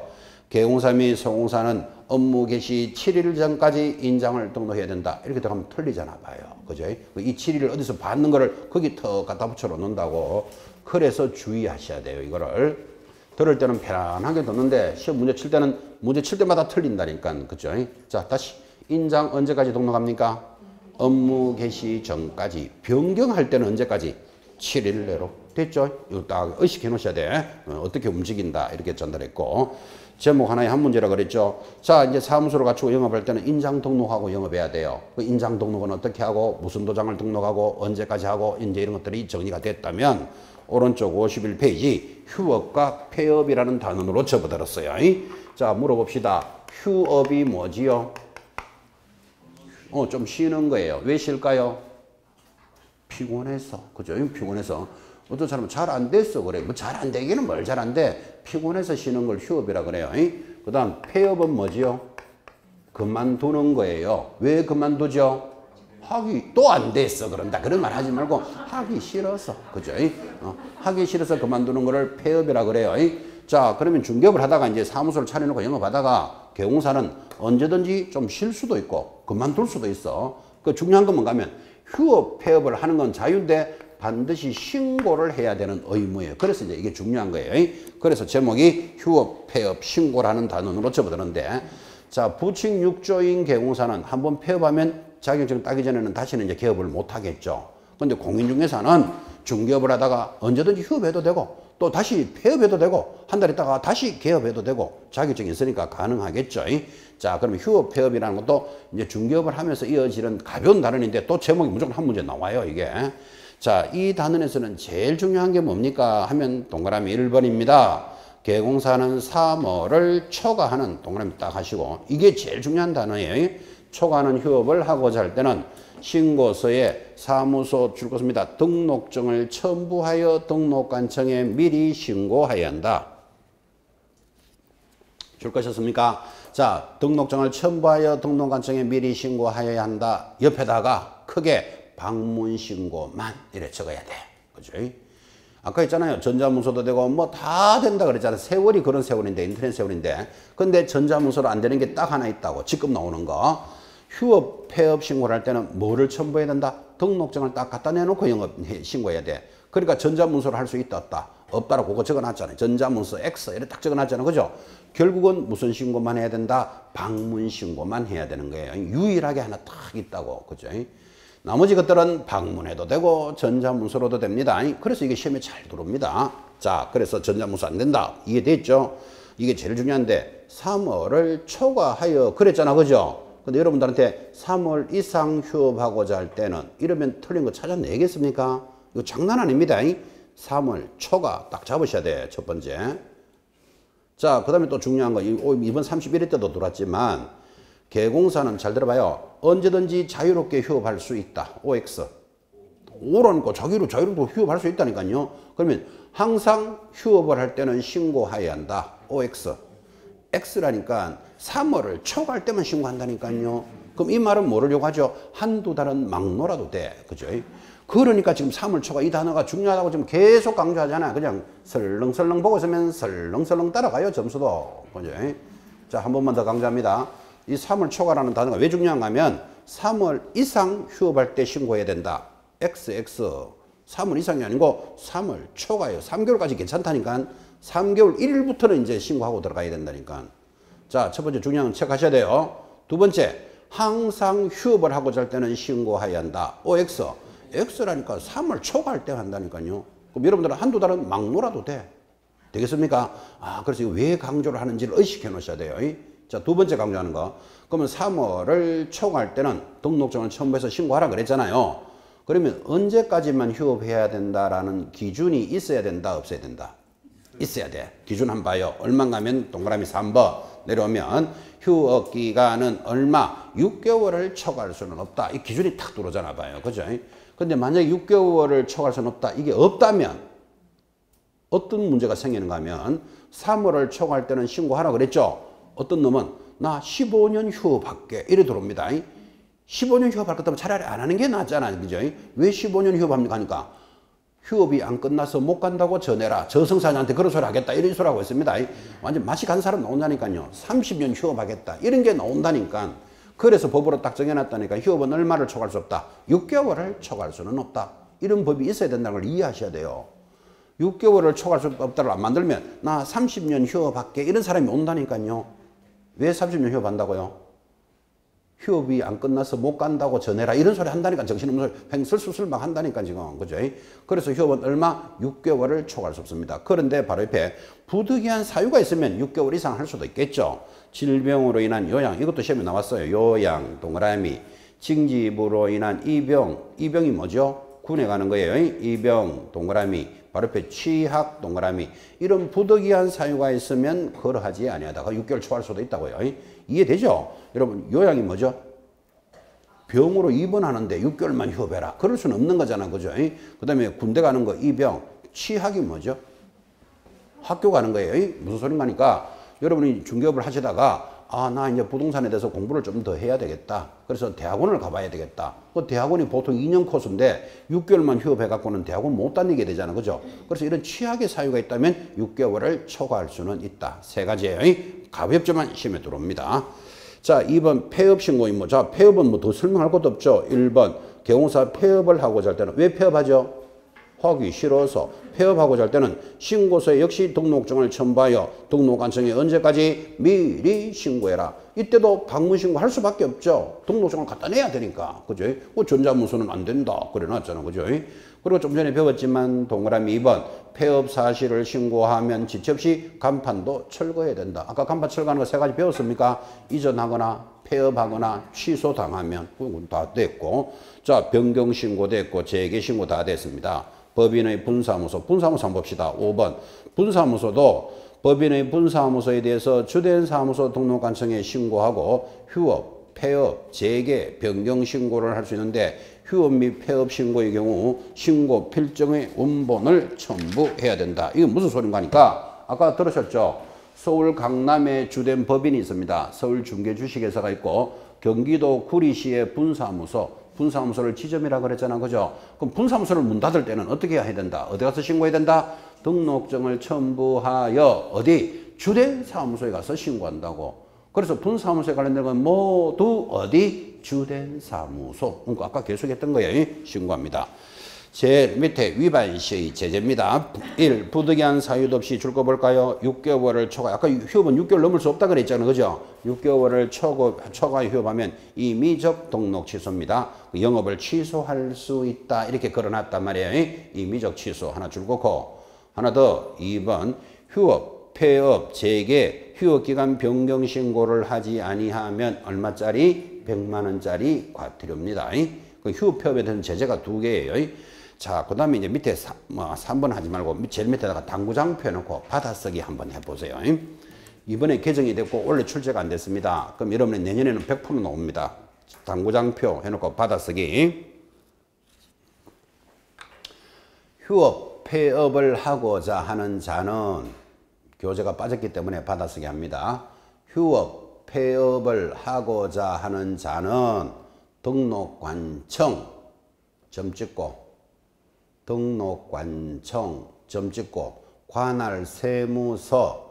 개공사 및 소공사는 업무 개시 7일 전까지 인장을 등록해야 된다. 이렇게 들어가면 틀리잖아 봐요. 그죠? 이 7일을 어디서 받는 거를 거기 더 갖다 붙여 놓는다고. 그래서 주의하셔야 돼요. 이거를. 들을 때는 편안하게 듣는데 시험 문제 칠 때는 문제 칠 때마다 틀린다니까. 그죠? 자, 다시 인장 언제까지 등록합니까? 업무 개시 전까지. 변경할 때는 언제까지? 7일 내로. 됐죠? 이거 딱 의식해 놓으셔야 돼. 어떻게 움직인다. 이렇게 전달했고. 제목 하나에 한 문제라 그랬죠. 자, 이제 사무소를 갖추고 영업할 때는 인장 등록하고 영업해야 돼요. 그 인장 등록은 어떻게 하고, 무슨 도장을 등록하고, 언제까지 하고, 이제 이런 것들이 정리가 됐다면, 오른쪽 51페이지, 휴업과 폐업이라는 단원으로 접어들었어요. 자, 물어봅시다. 휴업이 뭐지요? 좀 쉬는 거예요. 왜 쉴까요? 피곤해서. 그죠? 피곤해서. 어떤 사람은 잘 안 됐어. 그래. 뭐 잘 안 되기는 뭘 잘 안 돼. 피곤해서 쉬는 걸 휴업이라 그래요. 그 다음, 폐업은 뭐지요? 그만두는 거예요. 왜 그만두죠? 하기 또 안 됐어. 그런다. 그런 말 하지 말고 하기 싫어서. 그죠? 하기 싫어서 그만두는 거를 폐업이라 그래요. 자, 그러면 중개업을 하다가 이제 사무소를 차려놓고 영업하다가 개공사는 언제든지 좀 쉴 수도 있고 그만둘 수도 있어. 그 중요한 건 뭔가 하면 휴업, 폐업을 하는 건 자유인데 반드시 신고를 해야 되는 의무예요. 그래서 이제 이게 중요한 거예요. 그래서 제목이 휴업, 폐업, 신고라는 단원으로 접어드는데, 자, 부칙 6조인 개공사는 한번 폐업하면 자격증 따기 전에는 다시는 이제 개업을 못 하겠죠. 근데 공인중개사는 중개업을 하다가 언제든지 휴업해도 되고 또 다시 폐업해도 되고 한 달 있다가 다시 개업해도 되고 자격증이 있으니까 가능하겠죠. 자, 그러면 휴업, 폐업이라는 것도 이제 중개업을 하면서 이어지는 가벼운 단원인데 또 제목이 무조건 한 문제 나와요, 이게. 자, 이 단원에서는 제일 중요한 게 뭡니까 하면 동그라미 1번입니다. 개공사는 사모를 초과하는 동그라미 딱 하시고 이게 제일 중요한 단어예요. 초과하는 휴업을 하고자 할 때는 신고서에 사무소 줄것입니다. 등록증을 첨부하여 등록관청에 미리 신고해야 한다. 줄 것이었습니까? 자, 등록증을 첨부하여 등록관청에 미리 신고하여야 한다. 옆에다가 크게 방문 신고만 이래 적어야 돼. 그죠? 아까 했잖아요. 전자문서도 되고 뭐 다 된다 그랬잖아요. 세월이 그런 세월인데, 인터넷 세월인데. 근데 전자문서로 안 되는 게 딱 하나 있다고. 지금 나오는 거. 휴업, 폐업 신고를 할 때는 뭐를 첨부해야 된다? 등록증을 딱 갖다 내놓고 영업 신고해야 돼. 그러니까 전자문서로 할 수 있다, 없다? 없다라고 그거 적어놨잖아요. 전자문서 X 이렇게 딱 적어놨잖아요. 그죠? 결국은 무슨 신고만 해야 된다? 방문 신고만 해야 되는 거예요. 유일하게 하나 딱 있다고. 그죠? 나머지 것들은 방문해도 되고 전자문서로도 됩니다. 그래서 이게 시험에 잘 들어옵니다. 자, 그래서 전자문서 안 된다. 이해됐죠? 이게 제일 중요한데 3월을 초과하여 그랬잖아. 그죠? 근데 여러분들한테 3월 이상 휴업하고자 할 때는 이러면 틀린 거 찾아내겠습니까? 이거 장난 아닙니다. 3월 초과 딱 잡으셔야 돼. 첫 번째. 자, 그 다음에 또 중요한 거 이번 31회 때도 들어왔지만 개공사는 잘 들어봐요. 언제든지 자유롭게 휴업할 수 있다. OX. 오라니까 자유롭게 휴업할 수 있다니까요. 그러면 항상 휴업을 할 때는 신고해야 한다. OX. X라니까 3월을 초과할 때만 신고한다니까요. 그럼 이 말은 뭐를 하죠? 한두 달은 막 놀아도 돼. 그죠? 그러니까 지금 3월 초과 이 단어가 중요하다고 지금 계속 강조하잖아. 그냥 설렁설렁 보고 있으면 설렁설렁 따라가요. 점수도. 그죠? 자, 한 번만 더 강조합니다. 이 3월 초과라는 단어가 왜 중요한가 하면 3월 이상 휴업할 때 신고해야 된다. XX. 3월 이상이 아니고 3월 초과예요. 3개월까지 괜찮다니까. 3개월 1일부터는 이제 신고하고 들어가야 된다니까. 자, 첫 번째 중요한 건 체크하셔야 돼요. 두 번째, 항상 휴업을 하고자 할 때는 신고해야 한다. OX. X라니까 3월 초과할 때 한다니까요. 그럼 여러분들은 한두 달은 막 놀아도 돼. 되겠습니까? 아, 그래서 이거 왜 강조를 하는지를 의식해 놓으셔야 돼요. 자, 두 번째 강조하는 거. 그러면 3월을 초과할 때는 등록증을 첨부해서 신고하라 그랬잖아요. 그러면 언제까지만 휴업해야 된다라는 기준이 있어야 된다, 없어야 된다? 있어야 돼. 기준 한번 봐요. 얼마인가 하면 동그라미 3번 내려오면 휴업 기간은 얼마? 6개월을 초과할 수는 없다. 이 기준이 탁 들어오잖아 봐요. 그죠? 근데 만약에 6개월을 초과할 수는 없다. 이게 없다면 어떤 문제가 생기는가 하면 3월을 초과할 때는 신고하라 그랬죠. 어떤 놈은 나 15년 휴업할게 이래 들어옵니다. 15년 휴업할 것 같으면 차라리 안 하는 게 낫잖아요. 그죠? 왜 15년 휴업합니까? 하니까 휴업이 안 끝나서 못 간다고 전해라. 저승사자한테 그런 소리 하겠다. 이런 소리 하고 있습니다. 완전 맛이 간 사람 나온다니까요. 30년 휴업하겠다. 이런 게 나온다니까. 그래서 법으로 딱 정해놨다니까. 휴업은 얼마를 초과할 수 없다. 6개월을 초과할 수는 없다. 이런 법이 있어야 된다는 걸 이해하셔야 돼요. 6개월을 초과할 수 없다를 안 만들면 나 30년 휴업할게. 이런 사람이 온다니까요. 왜 30년 휴업한다고요? 휴업이 안 끝나서 못 간다고 전해라. 이런 소리 한다니까. 정신없는 소리 횡설수설 막 한다니까 지금. 그죠? 그래서 휴업은 얼마? 6개월을 초과할 수 없습니다. 그런데 바로 옆에 부득이한 사유가 있으면 6개월 이상 할 수도 있겠죠. 질병으로 인한 요양. 이것도 시험에 나왔어요. 요양, 동그라미. 징집으로 인한 이병. 이병이 뭐죠? 군에 가는 거예요. 이병, 동그라미. 바로 옆에 취학, 동그라미. 이런 부득이한 사유가 있으면 거러하지 아니하다가 6개월 초과할 수도 있다고요. 이해되죠? 여러분 요양이 뭐죠? 병으로 입원하는데 6개월만 휴업해라. 그럴 수는 없는 거잖아. 그죠? 그 다음에 군대 가는 거 입영. 취학이 뭐죠? 학교 가는 거예요. 무슨 소린가 하니까 여러분이 중개업을 하시다가 아, 나 이제 부동산에 대해서 공부를 좀 더 해야 되겠다. 그래서 대학원을 가봐야 되겠다. 그 대학원이 보통 2년 코스인데 6개월만 휴업해갖고는 대학원 못 다니게 되잖아. 그죠? 그래서 이런 취약의 사유가 있다면 6개월을 초과할 수는 있다. 세 가지예요. 가볍지만 시험에 들어옵니다. 자, 2번 폐업 신고의 뭐. 자, 폐업은 뭐 더 설명할 것도 없죠. 1번 개공사 폐업을 하고자 할 때는 왜 폐업하죠? 하기 싫어서. 폐업하고자 할 때는 신고서에 역시 등록증을 첨부하여 등록관청에 언제까지 미리 신고해라. 이때도 방문 신고할 수밖에 없죠. 등록증을 갖다 내야 되니까. 그죠? 그 전자문서는 안 된다. 그래 놨잖아. 그죠? 그리고 좀 전에 배웠지만 동그라미 2번 폐업 사실을 신고하면 지체 없이 간판도 철거해야 된다. 아까 간판 철거하는 거 세 가지 배웠습니까? 이전하거나 폐업하거나 취소당하면 그건 다 됐고, 자, 변경 신고 됐고 재개 신고 다 됐습니다. 법인의 분사무소 한번 봅시다. 5번 분사무소도 법인의 분사무소에 대해서 주된 사무소 등록관청에 신고하고 휴업, 폐업, 재개, 변경 신고를 할 수 있는데 휴업 및 폐업 신고의 경우 신고 필정의 원본을 첨부해야 된다. 이게 무슨 소린가 하니까 아까 들으셨죠? 서울 강남에 주된 법인이 있습니다. 서울 중개주식회사가 있고 경기도 구리시의 분사무소를 지점이라고 그랬잖아. 그죠? 그럼 분사무소를 문 닫을 때는 어떻게 해야 된다? 어디 가서 신고해야 된다? 등록증을 첨부하여 어디? 주된 사무소에 가서 신고한다고. 그래서 분사무소에 관련된 건 모두 어디? 주된 사무소. 그러니까 아까 계속했던 거예요. 신고합니다. 제일 밑에 위반 시의 제재입니다. 1. 부득이한 사유도 없이 줄 거 볼까요? 6개월을 초과. 아까 휴업은 6개월 넘을 수 없다 그랬잖아요. 그죠? 6개월을 초과 휴업하면 임의적 등록 취소입니다. 영업을 취소할 수 있다. 이렇게 걸어놨단 말이에요. 임의적 취소 하나 줄 거고. 하나 더 2번 휴업, 폐업, 재개, 휴업기간 변경 신고를 하지 아니하면 얼마짜리? 100만 원짜리 과태료입니다. 그 휴업, 폐업에 대한 제재가 두 개예요. 자, 그 다음에 이제 밑에 3번 하지 말고 제일 밑에다가 당구장표 해놓고 받아쓰기 한번 해보세요. 이번에 개정이 됐고 원래 출제가 안 됐습니다. 그럼 여러분이 내년에는 100% 나옵니다. 당구장표 해놓고 받아쓰기. 휴업, 폐업을 하고자 하는 자는 교재가 빠졌기 때문에 받아쓰기 합니다. 휴업, 폐업을 하고자 하는 자는 등록관청 점 찍고 등록관청 점 찍고 관할 세무서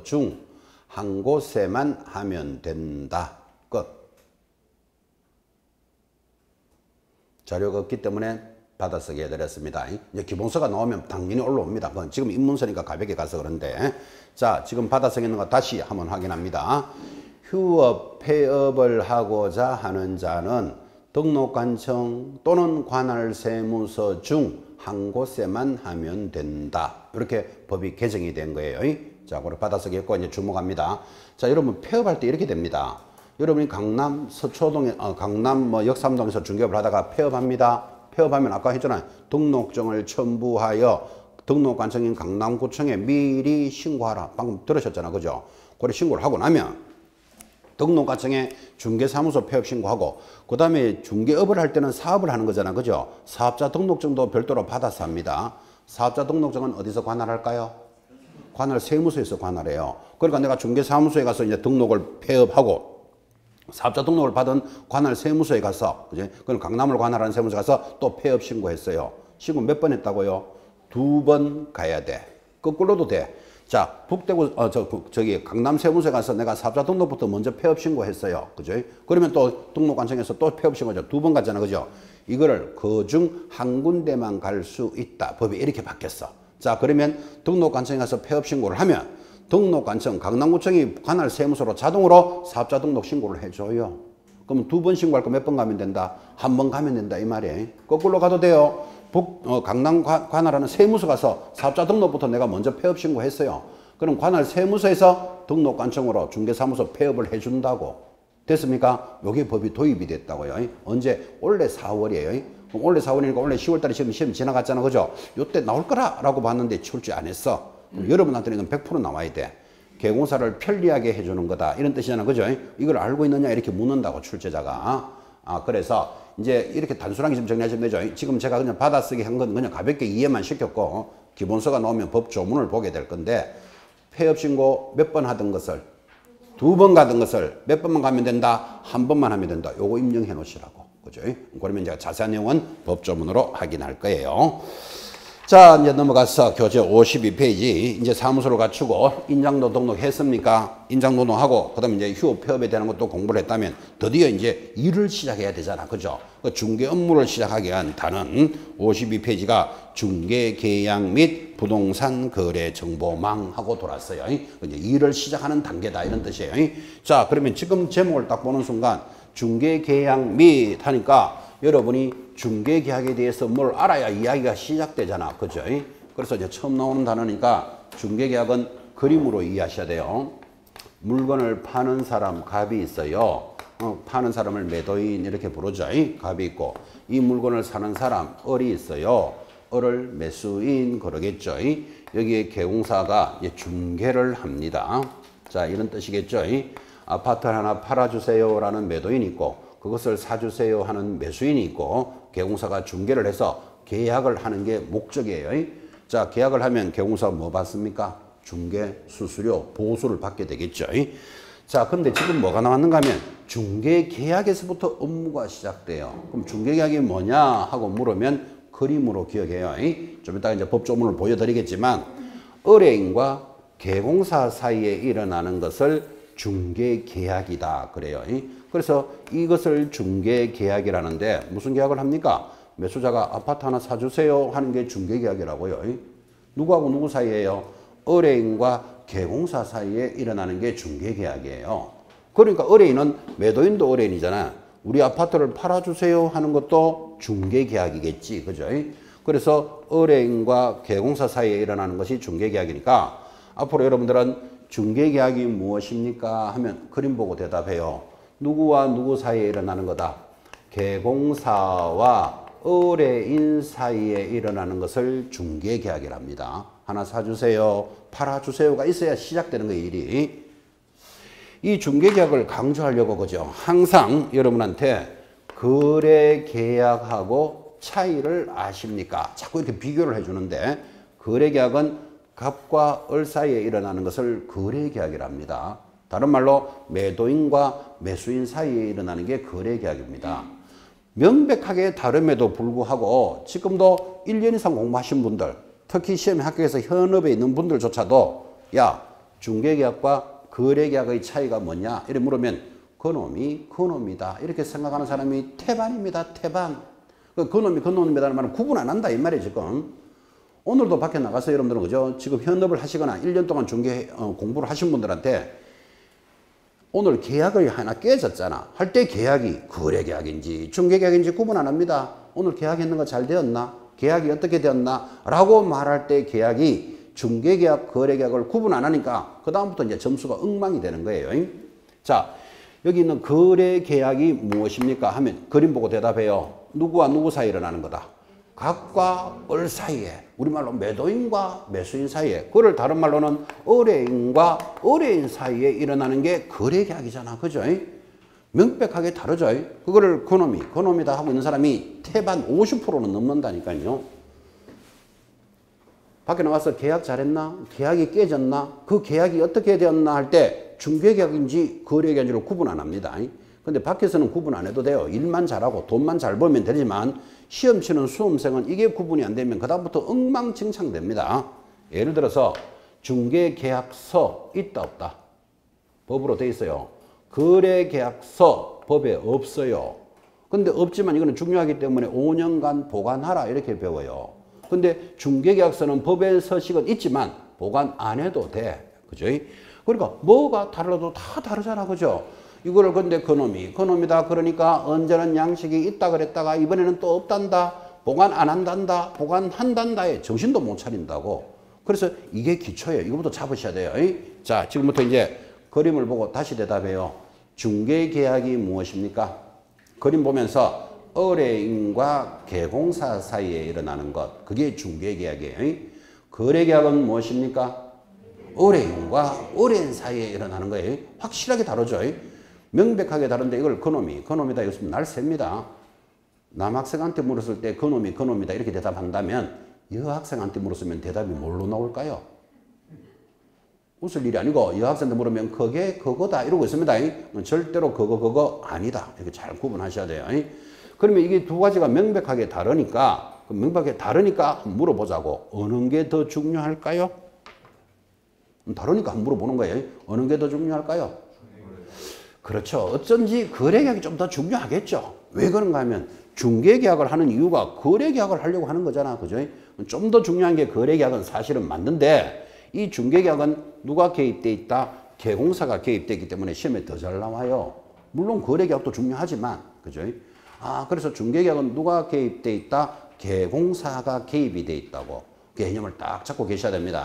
중 한 곳에만 하면 된다. 끝. 자료가 없기 때문에 받아쓰기 해드렸습니다. 이제 기본서가 나오면 당연히 올라옵니다. 그건 지금 입문서니까 가볍게 가서 그런데. 자, 지금 받아쓰기 있는 거 다시 한번 확인합니다. 휴업, 폐업을 하고자 하는 자는 등록관청 또는 관할 세무서 중 한 곳에만 하면 된다. 이렇게 법이 개정이 된 거예요. 자, 그걸 받아쓰기 했고 이제 주목합니다. 자, 여러분 폐업할 때 이렇게 됩니다. 여러분이 강남 서초동에 강남 뭐 역삼동에서 중개업을 하다가 폐업합니다. 폐업하면 아까 했잖아요. 등록증을 첨부하여 등록관청인 강남구청에 미리 신고하라. 방금 들으셨잖아, 그죠? 그래 신고를 하고 나면 등록관청에 중개사무소 폐업 신고하고 그 다음에 중개업을 할 때는 사업을 하는 거잖아, 그죠? 사업자 등록증도 별도로 받아서 합니다. 사업자 등록증은 어디서 관할할까요? 관할 세무서에서 관할해요. 그러니까 내가 중개사무소에 가서 이제 등록을 폐업하고 사업자 등록을 받은 관할 세무서에 가서, 그지? 그럼 강남을 관할하는 세무서에 가서 또 폐업 신고했어요. 신고 몇 번 했다고요? 2번 가야 돼. 거꾸로도 돼. 자, 북대구, 저기 강남 세무서에 가서 내가 사업자 등록부터 먼저 폐업 신고했어요. 그죠? 그러면 또 등록관청에서 또 폐업 신고죠. 2번 갔잖아. 그죠? 이거를 그 중 한 군데만 갈 수 있다. 법이 이렇게 바뀌었어. 자, 그러면 등록관청에 가서 폐업 신고를 하면 등록관청, 강남구청이 관할 세무서로 자동으로 사업자 등록 신고를 해줘요. 그럼 2번 신고할 거 몇 번 가면 된다? 1번 가면 된다. 이 말이에요. 거꾸로 가도 돼요. 강남 관할하는 세무서 가서 사업자 등록부터 내가 먼저 폐업 신고했어요. 그럼 관할 세무서에서 등록관청으로 중개사무소 폐업을 해준다고. 됐습니까? 요게 법이 도입이 됐다고요. 언제? 올해 4월이에요. 그럼 올해 4월이니까 올해 10월달에 시험 지나갔잖아. 그죠? 요때 나올 거라고 봤는데 출제 안 했어. 여러분한테는 이건 100% 나와야 돼. 개공사를 편리하게 해주는 거다. 이런 뜻이잖아. 그죠? 이걸 알고 있느냐? 이렇게 묻는다고, 출제자가. 그래서 이제 이렇게 단순하게 좀 정리하시면 되죠. 지금 제가 그냥 받아쓰기 한 건 그냥 가볍게 이해만 시켰고, 기본서가 나오면 법 조문을 보게 될 건데, 폐업 신고 몇 번 하던 것을, 2번 가던 것을 몇 번만 가면 된다? 1번만 하면 된다. 요거 입력해 놓으시라고. 그죠? 그러면 제가 자세한 내용은 법 조문으로 확인할 거예요. 자, 이제 넘어가서 교재 52페이지. 이제 사무소를 갖추고 인장도 등록했습니까? 인장 등록하고, 그 다음에 이제 휴업 폐업에 대한 것도 공부를 했다면 드디어 이제 일을 시작해야 되잖아. 그죠? 그 중개 업무를 시작하기 위한 단은 52페이지가 중개 계약 및 부동산 거래 정보망 하고 돌았어요. 이제 일을 시작하는 단계다. 이런 뜻이에요. 자, 그러면 지금 제목을 딱 보는 순간 중개 계약 및 하니까 여러분이 중개계약에 대해서 뭘 알아야 이야기가 시작되잖아. 그죠? 그래서 이제 처음 나오는 단어니까 중개계약은 그림으로 이해하셔야 돼요. 물건을 파는 사람, 갑이 있어요. 파는 사람을 매도인 이렇게 부르죠. 갑이 있고, 이 물건을 사는 사람, 을이 있어요. 을을 매수인 그러겠죠. 여기에 개공사가 중개를 합니다. 자, 이런 뜻이겠죠. 아파트를 하나 팔아주세요 라는 매도인이 있고, 그것을 사주세요 하는 매수인이 있고, 개공사가 중개를 해서 계약을 하는 게 목적이에요. 자, 계약을 하면 개공사가 뭐 받습니까? 중개, 수수료, 보수를 받게 되겠죠. 자, 근데 지금 뭐가 나왔는가 하면 중개 계약에서부터 업무가 시작돼요. 그럼 중개 계약이 뭐냐 하고 물으면 그림으로 기억해요. 좀 이따가 이제 법조문을 보여드리겠지만, 의뢰인과 개공사 사이에 일어나는 것을 중개 계약이다 그래요. 그래서 이것을 중개 계약이라는데 무슨 계약을 합니까? 매수자가 아파트 하나 사주세요 하는 게 중개 계약이라고요. 누구하고 누구 사이에요? 의뢰인과 개공사 사이에 일어나는 게 중개 계약이에요. 그러니까 의뢰인은 매도인도 의뢰인이잖아. 우리 아파트를 팔아주세요 하는 것도 중개 계약이겠지. 그죠? 그래서 의뢰인과 개공사 사이에 일어나는 것이 중개 계약이니까 앞으로 여러분들은 중개 계약이 무엇입니까? 하면 그림 보고 대답해요. 누구와 누구 사이에 일어나는 거다? 개공사와 의뢰인 사이에 일어나는 것을 중개 계약이랍니다. 하나 사주세요, 팔아주세요가 있어야 시작되는 거예요, 일이. 이 중개 계약을 강조하려고 그죠? 항상 여러분한테 거래 계약하고 차이를 아십니까? 자꾸 이렇게 비교를 해주는데, 거래 계약은 갑과 을 사이에 일어나는 것을 거래 계약이랍니다. 다른 말로 매도인과 매수인 사이에 일어나는 게 거래 계약입니다. 명백하게 다름에도 불구하고 지금도 1년 이상 공부하신 분들, 특히 시험에 합격해서 현업에 있는 분들조차도 야, 중개계약과 거래계약의 차이가 뭐냐 이렇게 물으면 그놈이 그놈이다 이렇게 생각하는 사람이 태반입니다. 태반. 그놈이 그놈이다는 말은 구분 안 한다 이 말이에요. 지금 오늘도 밖에 나가서 여러분들은 그죠? 지금 현업을 하시거나 1년 동안 중개 공부를 하신 분들한테 오늘 계약을 하나 깨졌잖아. 할 때 계약이 거래계약인지 중개계약인지 구분 안 합니다. 오늘 계약했는 거 잘 되었나? 계약이 어떻게 되었나? 라고 말할 때 계약이 중개계약, 거래계약을 구분 안 하니까 그 다음부터 이제 점수가 엉망이 되는 거예요. 자, 여기 있는 거래계약이 무엇입니까? 하면 그림 보고 대답해요. 누구와 누구 사이에 일어나는 거다. 각과 을 사이에, 우리말로 매도인과 매수인 사이에, 그걸 다른 말로는 의뢰인과 의뢰인 사이에 일어나는 게 거래계약이잖아. 그죠? 명백하게 다르죠. 그거를 그놈이다 하고 있는 사람이 태반 50%는 넘는다니까요. 밖에 나가서 계약 잘했나? 계약이 깨졌나? 그 계약이 어떻게 되었나 할 때 중개계약인지 거래계약인지를 구분 안 합니다. 근데 밖에서는 구분 안 해도 돼요. 일만 잘하고 돈만 잘 벌면 되지만 시험 치는 수험생은 이게 구분이 안 되면 그다음부터 엉망진창 됩니다. 예를 들어서 중개계약서 있다 없다? 법으로 돼 있어요. 거래계약서 법에 없어요. 근데 없지만 이거는 중요하기 때문에 5년간 보관하라 이렇게 배워요. 근데 중개계약서는 법의 서식은 있지만 보관 안 해도 돼. 그죠? 그러니까 뭐가 달라도 다 다르잖아. 그죠? 이거를 근데 그놈이다 그러니까 언제는 양식이 있다 그랬다가 이번에는 또 없단다. 보관 안 한단다. 보관한단다에 정신도 못 차린다고. 그래서 이게 기초예요. 이거부터 잡으셔야 돼요. 자, 지금부터 이제 그림을 보고 다시 대답해요. 중개계약이 무엇입니까? 그림 보면서 의뢰인과 개공사 사이에 일어나는 것. 그게 중개계약이에요. 거래계약은 무엇입니까? 의뢰인과 의뢰인 사이에 일어나는 거예요. 확실하게 다르죠. 명백하게 다른데 이걸 그놈이다 이랬으면 날셉니다. 남학생한테 물었을 때 그놈이다 이렇게 대답한다면 여학생한테 물었으면 대답이 뭘로 나올까요? 웃을 일이 아니고 여학생한테 물으면 그게 그거다 이러고 있습니다. 절대로 그거 아니다. 이렇게 잘 구분하셔야 돼요. 그러면 이게 두 가지가 명백하게 다르니까 물어보자고. 어느 게 더 중요할까요? 다르니까 한번 물어보는 거예요. 어느 게 더 중요할까요? 그렇죠. 어쩐지 거래계약이 좀 더 중요하겠죠. 왜 그런가 하면 중개계약을 하는 이유가 거래계약을 하려고 하는 거잖아. 그죠? 좀 더 중요한 게 거래계약은 사실은 맞는데 이 중개계약은 누가 개입돼 있다? 개공사가 개입돼 있기 때문에 시험에 더 잘 나와요. 물론 거래계약도 중요하지만 그죠? 그래서 중개계약은 누가 개입돼 있다? 개공사가 개입이 돼 있다고. 개념을 딱 잡고 계셔야 됩니다.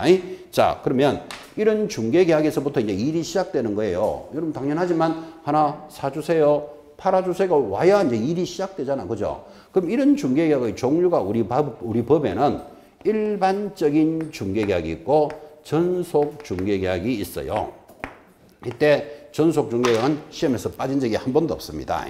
자, 그러면 이런 중개계약에서부터 이제 일이 시작되는 거예요. 여러분 당연하지만 하나 사주세요, 팔아주세요가 와야 이제 일이 시작되잖아. 그죠? 그럼 이런 중개계약의 종류가 우리 법에는 일반적인 중개계약이 있고 전속 중개계약이 있어요. 이때 전속 중개계약은 시험에서 빠진 적이 한 번도 없습니다.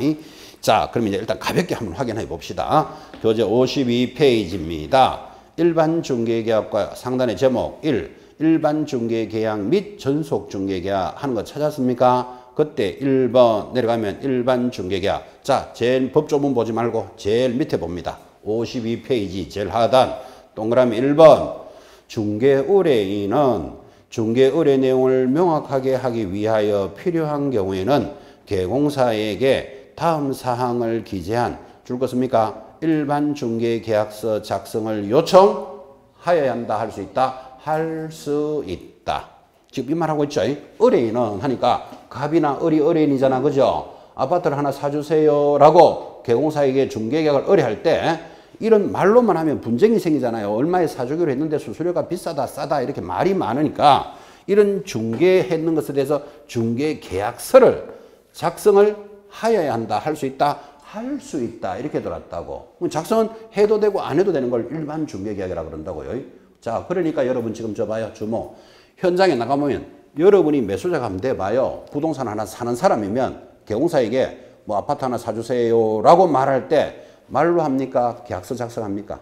자, 그럼 이제 일단 가볍게 한번 확인해 봅시다. 교재 52페이지입니다. 일반 중개계약과 상단의 제목 1. 일반 중개계약 및 전속 중개계약 하는 거 찾았습니까? 그때 1번 내려가면 일반 중개계약. 자, 제일 법조문 보지 말고 제일 밑에 봅니다. 52페이지 제일 하단 동그라미 1번. 중개의뢰인은 중개의뢰 내용을 명확하게 하기 위하여 필요한 경우에는 개공사에게 다음 사항을 기재한 줄 것입니까? 일반 중개계약서 작성을 요청하여야 한다. 할 수 있다. 할 수 있다. 지금 이 말하고 있죠. 의뢰인은 하니까 갑이나 을이 의뢰인이잖아. 그죠? 아파트를 하나 사주세요 라고 개공사에게 중개계약을 의뢰할 때 이런 말로만 하면 분쟁이 생기잖아요. 얼마에 사주기로 했는데 수수료가 비싸다 싸다 이렇게 말이 많으니까 이런 중개했는 것에 대해서 중개계약서를 작성을 하여야 한다. 할 수 있다. 할 수 있다. 이렇게 들었다고. 작성은 해도 되고 안 해도 되는 걸 일반 중개계약이라고 그런다고요. 자, 그러니까 여러분 지금 저 봐요. 주목. 현장에 나가보면 여러분이 매수자가 한번 돼봐요. 부동산 하나 사는 사람이면 개공사에게 뭐 아파트 하나 사주세요 라고 말할 때 말로 합니까? 계약서 작성합니까?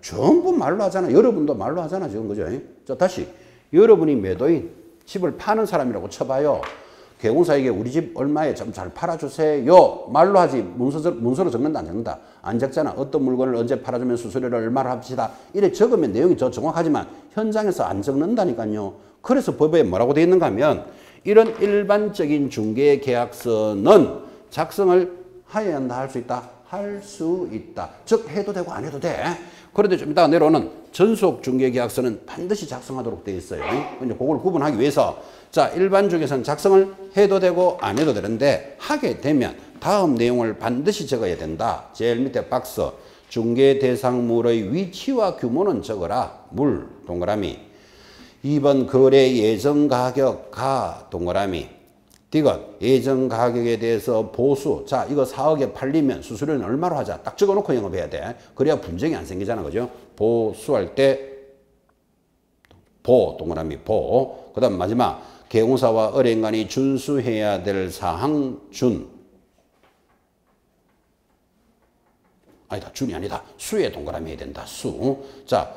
전부 말로 하잖아. 여러분도 말로 하잖아. 지금 그죠? 자, 다시. 여러분이 매도인 집을 파는 사람이라고 쳐봐요. 개공사에게 우리 집 얼마에 좀 잘 팔아주세요. 말로 하지 문서로 적는다 안 적는다. 안 적잖아. 어떤 물건을 언제 팔아주면 수수료를 얼마로 합시다. 이래 적으면 내용이 더 정확하지만 현장에서 안 적는다니까요. 그래서 법에 뭐라고 되어 있는가 하면 이런 일반적인 중개계약서는 작성을 하여야 한다. 할 수 있다. 할 수 있다. 즉 해도 되고 안 해도 돼. 그런데 좀 이따가 내려오는 전속 중개계약서는 반드시 작성하도록 되어 있어요. 이제 그걸 구분하기 위해서 자, 일반 중개서는 작성을 해도 되고 안 해도 되는데 하게 되면 다음 내용을 반드시 적어야 된다. 제일 밑에 박스. 중개 대상물의 위치와 규모는 적어라. 물, 동그라미. 2번 거래 예정 가격 가 동그라미. 디귿 예정 가격에 대해서 보수. 자, 이거 4억에 팔리면 수수료는 얼마로 하자. 딱 적어놓고 영업해야 돼. 그래야 분쟁이 안 생기잖아. 그죠? 보수할 때 보 동그라미 보. 그 다음 마지막 개공사와 의뢰인간이 준수해야 될 사항 준. 아니다. 준이 아니다. 수에 동그라미 해야 된다. 수. 자,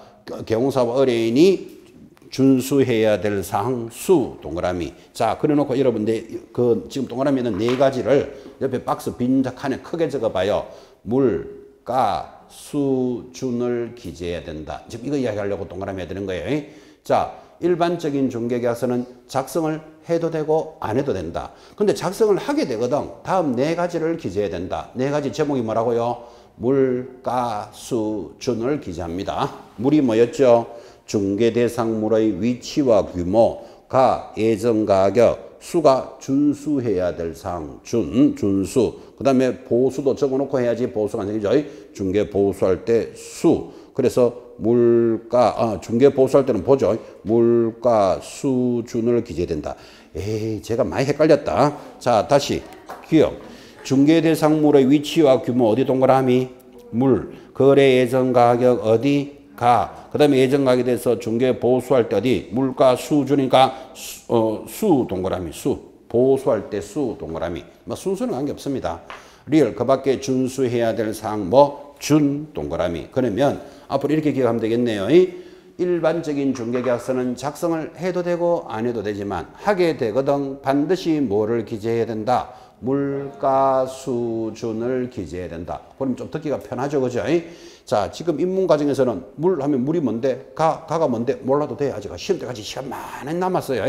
개공사와 의뢰인이 준수해야 될 사항 수 동그라미. 자, 그래놓고 여러분들 그 지금 동그라미 있는 네 가지를 옆에 박스 빈 칸에 크게 적어봐요. 물, 가, 수, 준을 기재해야 된다. 지금 이거 이야기하려고 동그라미 해야 되는 거예요. 자, 일반적인 중개계약서는 작성을 해도 되고 안 해도 된다. 근데 작성을 하게 되거든. 다음 네 가지를 기재해야 된다. 네 가지 제목이 뭐라고요? 물, 가, 수, 준을 기재합니다. 물이 뭐였죠? 중개 대상물의 위치와 규모, 가, 예정 가격, 수가 준수해야 될 사항, 준수. 그 다음에 보수도 적어놓고 해야지 보수가 안 생기죠. 중개 보수할 때 수. 그래서 물가, 중개 보수할 때는 보죠. 물가, 수, 준을 기재된다. 에이, 제가 많이 헷갈렸다. 자, 다시 기억. 중개 대상물의 위치와 규모 어디 동그라미? 물. 거래 예정 가격 어디? 가. 그 다음에 예정 가격에 대해서 중개 보수할 때 어디? 물가 수준이니까 수 동그라미 수. 보수할 때 수 동그라미. 뭐 순수는 관계없습니다. 리얼 그 밖에 준수해야 될 사항 뭐? 준 동그라미. 그러면 앞으로 이렇게 기억하면 되겠네요. 일반적인 중개계약서는 작성을 해도 되고 안 해도 되지만 하게 되거든 반드시 뭐를 기재해야 된다? 물가 수준을 기재해야 된다. 그럼 좀 듣기가 편하죠. 그죠? 자, 지금 입문 과정에서는 물 하면 물이 뭔데? 가가 뭔데? 몰라도 돼. 아직 시험 때까지 시간 많이 남았어요.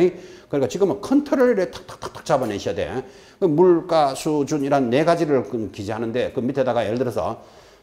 그러니까 지금은 컨트롤에 탁탁탁탁 잡아내셔야 돼. 물가 수준이란 네 가지를 기재하는데 그 밑에다가 예를 들어서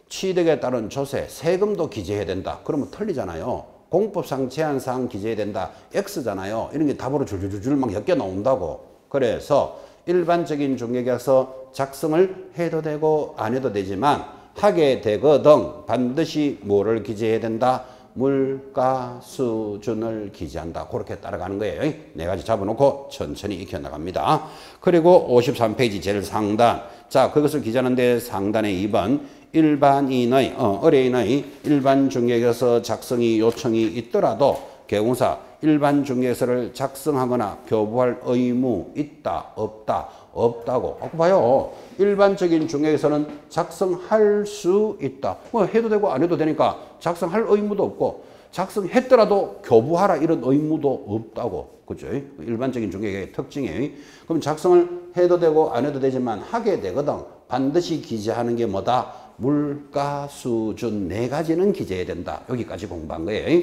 취득에 따른 조세, 세금도 기재해야 된다. 그러면 틀리잖아요. 공법상 제한사항 기재해야 된다. X잖아요. 이런 게 답으로 줄줄줄 막 엮여 나온다고. 그래서 일반적인 중개계약서 작성을 해도 되고 안 해도 되지만 하게 되거든 반드시 뭐를 기재해야 된다? 물가 수준을 기재한다. 그렇게 따라가는 거예요. 네 가지 잡아놓고 천천히 익혀 나갑니다. 그리고 53페이지 제일 상단. 자, 그것을 기재하는데 상단에 2번 일반인의 의뢰인의 일반 중개계약서 작성이 요청이 있더라도 개공사 일반 중개계약서를 작성하거나 교부할 의무 있다 없다? 없다고. 봐요. 일반적인 중개계약서는 작성할 수 있다. 뭐 해도 되고 안 해도 되니까 작성할 의무도 없고 작성했더라도 교부하라 이런 의무도 없다고. 그죠? 일반적인 중개계약의 특징이에요. 그럼 작성을 해도 되고 안 해도 되지만 하게 되거든 반드시 기재하는 게 뭐다? 물가 수준 네 가지는 기재해야 된다. 여기까지 공부한 거예요.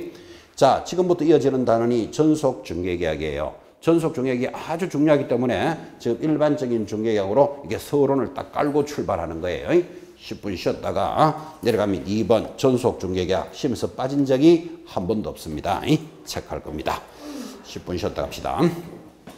자, 지금부터 이어지는 단원이 전속 중개계약이에요. 전속 중개계약이 아주 중요하기 때문에 지금 일반적인 중개계약으로 이게 서론을 딱 깔고 출발하는 거예요. 10분 쉬었다가 내려가면 2번 전속 중개계약 시험에서 빠진 적이 한 번도 없습니다. 체크할 겁니다. 10분 쉬었다 갑시다.